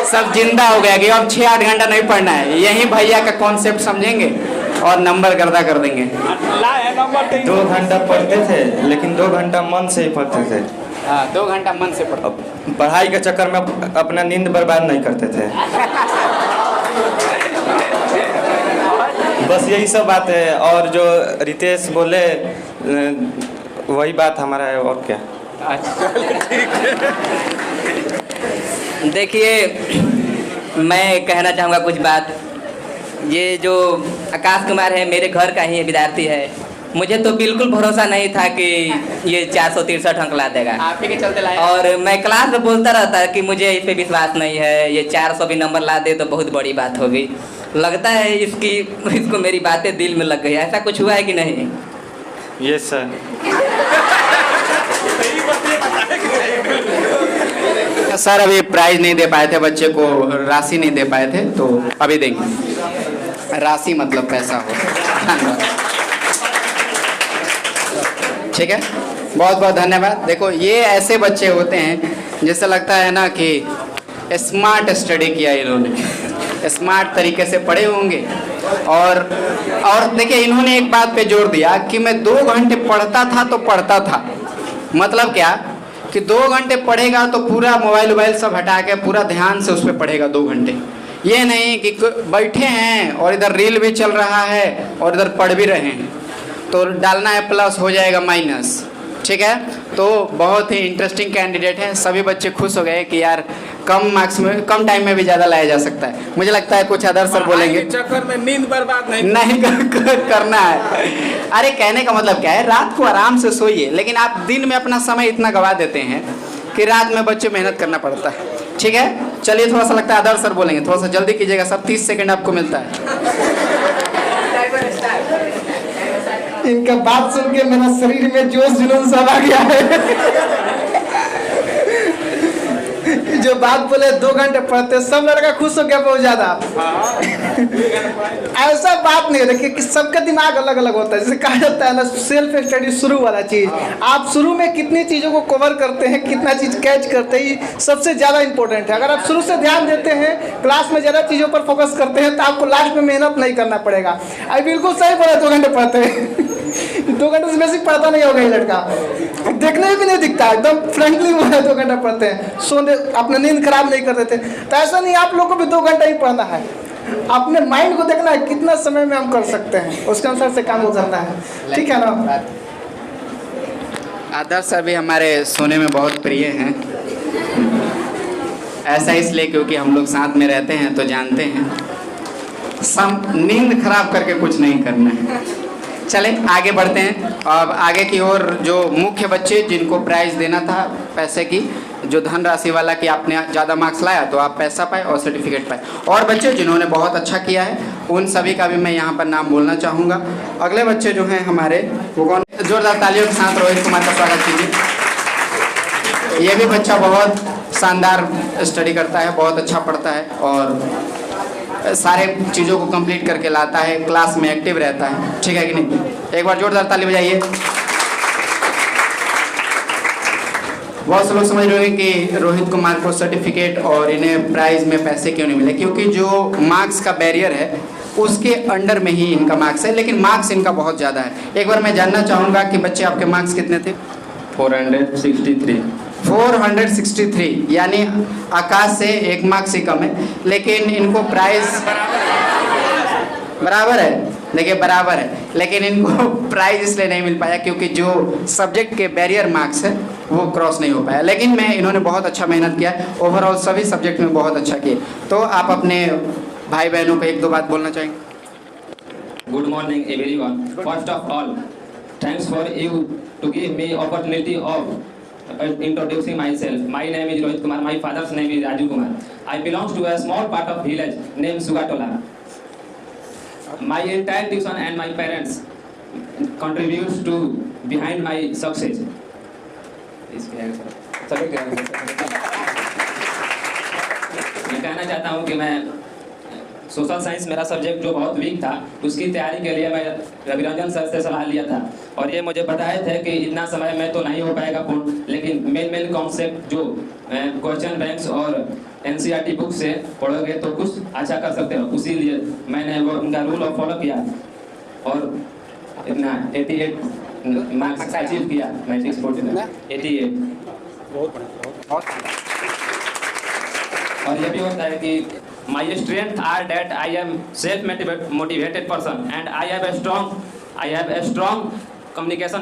सब जिंदा हो गया कि अब 6-8 घंटा नहीं पढ़ना है। यही भैया का कॉन्सेप्ट समझेंगे और नंबर गर्दा कर देंगे। 2 घंटा पढ़ते थे, लेकिन 2 घंटा मन से ही पढ़ते थे। हाँ, 2 घंटा मन से पढ़ते। पढ़ाई के चक्कर में अपना नींद बर्बाद नहीं करते थे। बस यही सब बात है। और जो रितेश बोले वही बात हमारा है, और क्या। देखिए, मैं कहना चाहूँगा कुछ बात। ये जो आकाश कुमार है मेरे घर का ही विद्यार्थी है। मुझे तो बिल्कुल भरोसा नहीं था कि ये 463 अंक ला देगा, आप ही के चलते लाया। और मैं क्लास में बोलता रहता कि मुझे इस पे विश्वास नहीं है, ये 400 भी नंबर ला दे तो बहुत बड़ी बात होगी। लगता है इसको मेरी बातें दिल में लग गई। ऐसा कुछ हुआ है कि नहीं? Yes sir. सर अभी प्राइज नहीं दे पाए थे, बच्चे को राशि नहीं दे पाए थे, तो अभी देंगे। राशि मतलब पैसा हो। ठीक है, बहुत बहुत धन्यवाद। देखो, ये ऐसे बच्चे होते हैं जैसे लगता है ना कि स्मार्ट स्टडी किया इन्होंने, स्मार्ट तरीके से पढ़े होंगे। और देखिए, इन्होंने एक बात पे जोर दिया कि मैं 2 घंटे पढ़ता था तो पढ़ता था। मतलब क्या कि 2 घंटे पढ़ेगा तो पूरा मोबाइल सब हटा के पूरा ध्यान से उस पर पढ़ेगा 2 घंटे। ये नहीं कि बैठे हैं और इधर रील भी चल रहा है और इधर पढ़ भी रहे हैं, तो डालना है प्लस, हो जाएगा माइनस। ठीक है, तो बहुत ही इंटरेस्टिंग कैंडिडेट है। सभी बच्चे खुश हो गए कि यार कम मार्क्स में, कम टाइम में भी ज़्यादा लाया जा सकता है। मुझे लगता है कुछ अदर सर बोलेंगे चक्कर में नींद बर्बाद नहीं करना है। अरे कहने का मतलब क्या है, रात को आराम से सोइए, लेकिन आप दिन में अपना समय इतना गवा देते हैं कि रात में बच्चे मेहनत करना पड़ता है। ठीक है, चलिए, थोड़ा सा लगता है अदर सर बोलेंगे, थोड़ा सा जल्दी कीजिएगा सब, 30 सेकंड आपको मिलता है। इनका बात सुन के मेरा शरीर में जोश जुनून सब आ गया है। जो बात बोले 2 घंटे पढ़ते, सब लड़का खुश हो गया बहुत ज्यादा। ऐसा बात नहीं है, देखिए कि सबका दिमाग अलग अलग होता है। जैसे कहा जाता है ना, सेल्फ स्टडी शुरू वाला चीज, आप शुरू में कितनी चीजों को कवर करते हैं, कितना चीज कैच करते हैं, सबसे ज्यादा इंपॉर्टेंट है। अगर आप शुरू से ध्यान देते हैं, क्लास में ज्यादा चीजों पर फोकस करते हैं, तो आपको लास्ट में मेहनत नहीं करना पड़ेगा। अभी बिल्कुल सही बोला, 2 घंटे पढ़ते हैं। 2 घंटे से बेसिक पढ़ता नहीं होगा ये लड़का, देखने में भी नहीं दिखता, एकदम फ्रेंकली बोला 2 घंटा पढ़ते हैं, सोने अपना नींद खराब नहीं करते थे। तो ऐसा नहीं, आप लोग को भी 2 घंटा ही पढ़ना है। अपने माइंड को देखना है कितना समय में हम कर सकते हैं, उसके अनुसार से काम हो जाता है। ठीक है ना। आदर्श सर भी हमारे सोने में बहुत प्रिय हैं। ऐसा इसलिए क्योंकि हम लोग साथ में रहते हैं तो जानते हैं, नींद खराब करके कुछ नहीं करना है। चले आगे बढ़ते हैं। अब आगे की ओर जो मुख्य बच्चे जिनको प्राइज देना था पैसे की, जो धनराशि वाला कि आपने ज़्यादा मार्क्स लाया तो आप पैसा पाए और सर्टिफिकेट पाए, और बच्चे जिन्होंने बहुत अच्छा किया है उन सभी का भी मैं यहाँ पर नाम बोलना चाहूँगा। अगले बच्चे जो हैं हमारे, वो कौन? जोरदार तालियों के साथ रोहित कुमार का स्वागत कीजिए। ये भी बच्चा बहुत शानदार स्टडी करता है, बहुत अच्छा पढ़ता है और सारे चीज़ों को कंप्लीट करके लाता है, क्लास में एक्टिव रहता है, ठीक है कि नहीं? एक बार जोरदार ताली बजाइए। बहुत से लोग समझ रहे हैं कि रोहित कुमार को सर्टिफिकेट और इन्हें प्राइज में पैसे क्यों नहीं मिले, क्योंकि जो मार्क्स का बैरियर है उसके अंडर में ही इनका मार्क्स है, लेकिन मार्क्स इनका बहुत ज़्यादा है। एक बार मैं जानना चाहूँगा कि बच्चे आपके मार्क्स कितने थे? 463, यानी आकाश से 1 मार्क्स ही कम है, लेकिन इनको प्राइज बराबर है, देखिए बराबर है, लेकिन इनको प्राइज इसलिए नहीं मिल पाया क्योंकि जो सब्जेक्ट के बैरियर मार्क्स है वो क्रॉस नहीं हो पाया। लेकिन इन्होंने बहुत अच्छा मेहनत किया, ओवरऑल सभी सब्जेक्ट में बहुत अच्छा किए। तो आप अपने भाई बहनों को 1-2 बात बोलना चाहेंगे? Good morning everyone. First of all, thanks for you to give me opportunity of introducing myself. My name is Rohit Kumar. My father's name is Raju Kumar. I belong to a small part of village named Sugatola. My entire tuition and my parents contributes to behind my success. मैं कहना चाहता हूँ कि मैं social science मेरा subject जो बहुत week था, उसकी तैयारी के लिए मैं रविरंजन सर से सलाह लिया था और ये मुझे बताए थे कि इतना समय में तो नहीं हो पाएगा पूर्ण, लेकिन मेन कॉन्सेप्ट जो क्वेश्चन बैंक्स और NCERT बुक से पढ़ोगे तो कुछ अच्छा कर सकते हो। इसीलिए मैंने वो उनका रूल और फॉलो किया और इतना 88 मार्क्स अचीव किया। मैट्रिक्स 88 और ये भी होता है कि my strength are that I am self-motivated person and I have a strong communication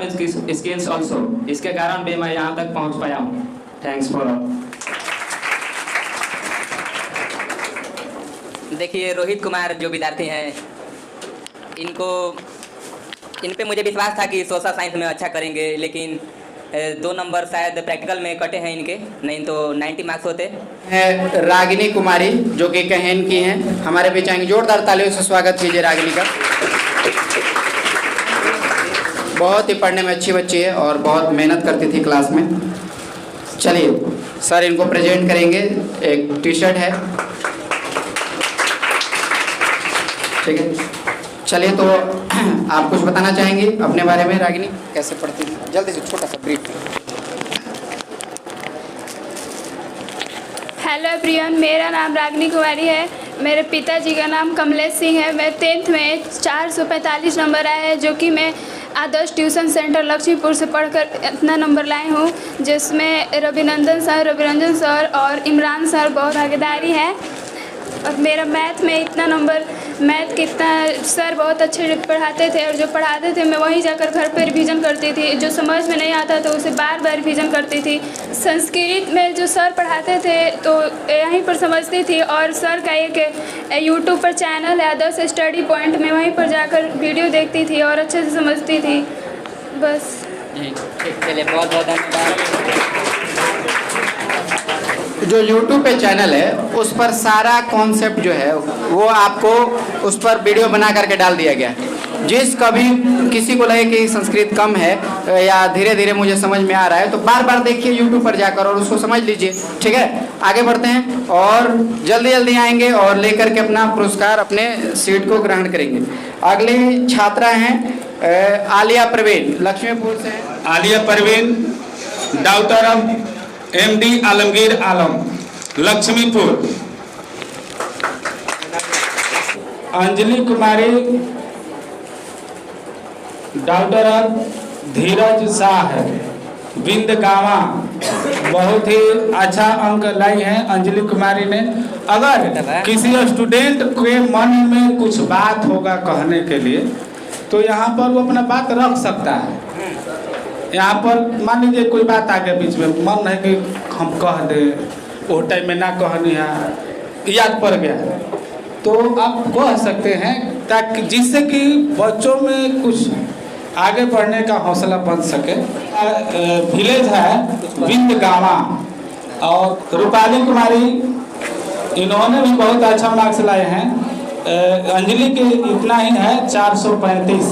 skills also. इसके कारण भी मैं यहाँ तक पहुँच पाया हूँ। Thanks for all. देखिए रोहित कुमार जो विद्यार्थी हैं, इन पे मुझे विश्वास था कि सोशल साइंस में अच्छा करेंगे, लेकिन 2 नंबर शायद प्रैक्टिकल में कटे हैं इनके, नहीं तो 90 मार्क्स होते हैं। रागिनी कुमारी जो कि कहन की हैं, हमारे बीच आएंगे, जोरदार तालियों से स्वागत कीजिए रागिनी का। बहुत ही पढ़ने में अच्छी बच्ची है और बहुत मेहनत करती थी क्लास में। चलिए सर इनको प्रेजेंट करेंगे, एक टी-शर्ट है, ठीक है। चलिए तो आप कुछ बताना चाहेंगे अपने बारे में रागिनी, कैसे पढ़ती हैं? जल्दी से छोटा सा ब्रीफ। हेलो एवरीवन, मेरा नाम रागिनी कुमारी है। मेरे पिताजी का नाम कमलेश सिंह है। मैं 10th में 445 नंबर आया है, जो कि मैं आदर्श ट्यूशन सेंटर लक्ष्मीपुर से पढ़कर इतना नंबर लाई हूँ, जिसमें रविरंजन सर और इमरान सर बहुत भागीदारी है। और मेरा मैथ में इतना नंबर, मैथ कितना सर बहुत अच्छे पढ़ाते थे और जो पढ़ाते थे मैं वहीं जाकर घर पर रिवीजन करती थी। जो समझ में नहीं आता तो उसे बार बार रिवीजन करती थी। संस्कृत में जो सर पढ़ाते थे तो यहीं पर समझती थी, और सर का एक यूट्यूब पर चैनल है आदर्श स्टडी पॉइंट, में वहीं पर जाकर वीडियो देखती थी और अच्छे से समझती थी। बस चलिए, बहुत बहुत धन्यवाद। जो YouTube पे चैनल है उस पर सारा कॉन्सेप्ट जो है वो आपको उस पर वीडियो बना करके डाल दिया गया है। जिस कभी किसी को लगे कि संस्कृत कम है या धीरे धीरे मुझे समझ में आ रहा है तो बार बार देखिए YouTube पर जाकर और उसको समझ लीजिए, ठीक है। आगे बढ़ते हैं और जल्दी जल्दी आएंगे और लेकर के अपना पुरस्कार अपने सीट को ग्रहण करेंगे। अगली छात्रा हैं आलिया परवीन, लक्ष्मीपुर से। Alia Parveen, daughter of MD Alamgir Alam, Lakshmipur. Anjali Kumari, daughter Dheeraj Shah, Bindgawa, बहुत ही अच्छा अंक लाई है अंजलि कुमारी ने। अगर किसी स्टूडेंट के मन में कुछ बात होगा कहने के लिए तो यहाँ पर वो अपना बात रख सकता है। यहाँ पर मान लीजिए कोई बात आ गया बीच में, मन है कि हम कह दें, वो टाइम में ना कहनी है, याद पड़ गया, तो आप कह सकते हैं, ताकि जिससे कि बच्चों में कुछ आगे बढ़ने का हौसला बन सके। विलेज है बिंदगावा, और रूपाली कुमारी, इन्होंने भी बहुत अच्छा मार्क्स लाए हैं। अंजलि के इतना ही है 435।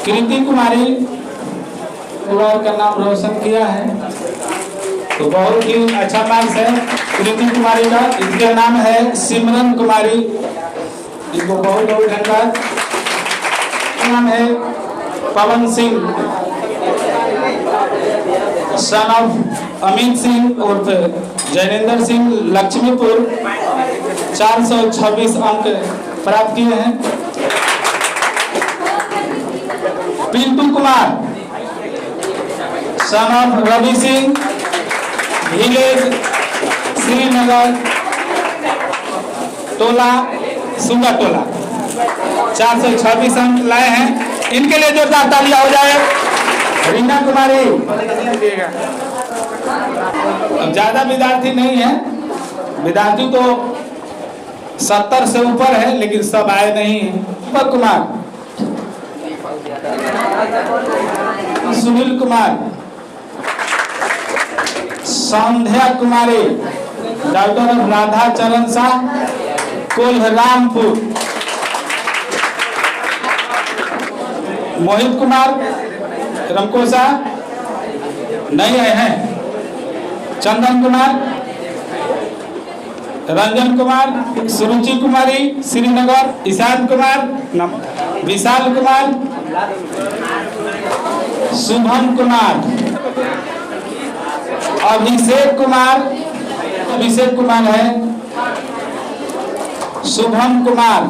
कृति कुमारी, परिवार का नाम रोशन किया है, तो बहुत ही अच्छा मार्क्स है। कृति कुमारी का, इसका नाम है सिमरन कुमारी, इनको बहुत बहुत धन्यवाद। नाम है पवन सिंह, सन ऑफ अमित सिंह उर्फ जैनेंद्र सिंह, लक्ष्मीपुर, 426 अंक प्राप्त किए हैं। Pintu Kumar, son of Ravi Singh, village Srinagar, टोला सुंगा टोला, 426 अंक लाए हैं। इनके लिए जोरदार तालियां हो जाए। रीना कुमारी, अब ज्यादा विद्यार्थी नहीं है, विद्यार्थी तो 70 से ऊपर है, लेकिन सब आए नहीं हैं। दीपक कुमार, सुनील कुमार, संध्या कुमारी, डॉक्टर राधा चरण शाह, कोल्हारामपुर। मोहित कुमार रमकोसा नहीं आए हैं। चंदन कुमार, रंजन कुमार, सुरुचि कुमारी श्रीनगर, ईशान कुमार, विशाल कुमार, शुभम कुमार, अभिषेक कुमार है, Shubham Kumar,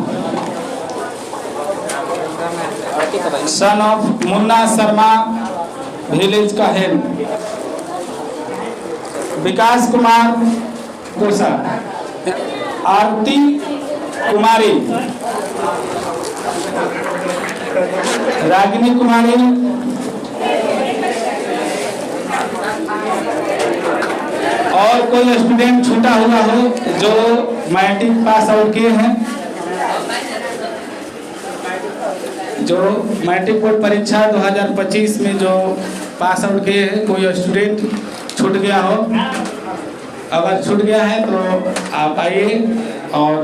son of Munna Sharma, village का है, विकास कुमार कोसा, आरती कुमारी, रागिनी कुमारी, और कोई स्टूडेंट छूटा हुआ हो जो मैट्रिक पास आउट किए हैं, जो मैट्रिक बोर्ड परीक्षा 2025 में जो पास आउट किए हैं, कोई स्टूडेंट छूट गया हो, अगर छूट गया है तो आप आइए और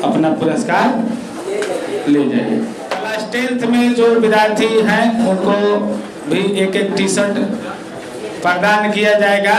अपना पुरस्कार ले जाइए। क्लास 10th में जो विद्यार्थी हैं उनको भी एक टी शर्ट प्रदान किया जाएगा।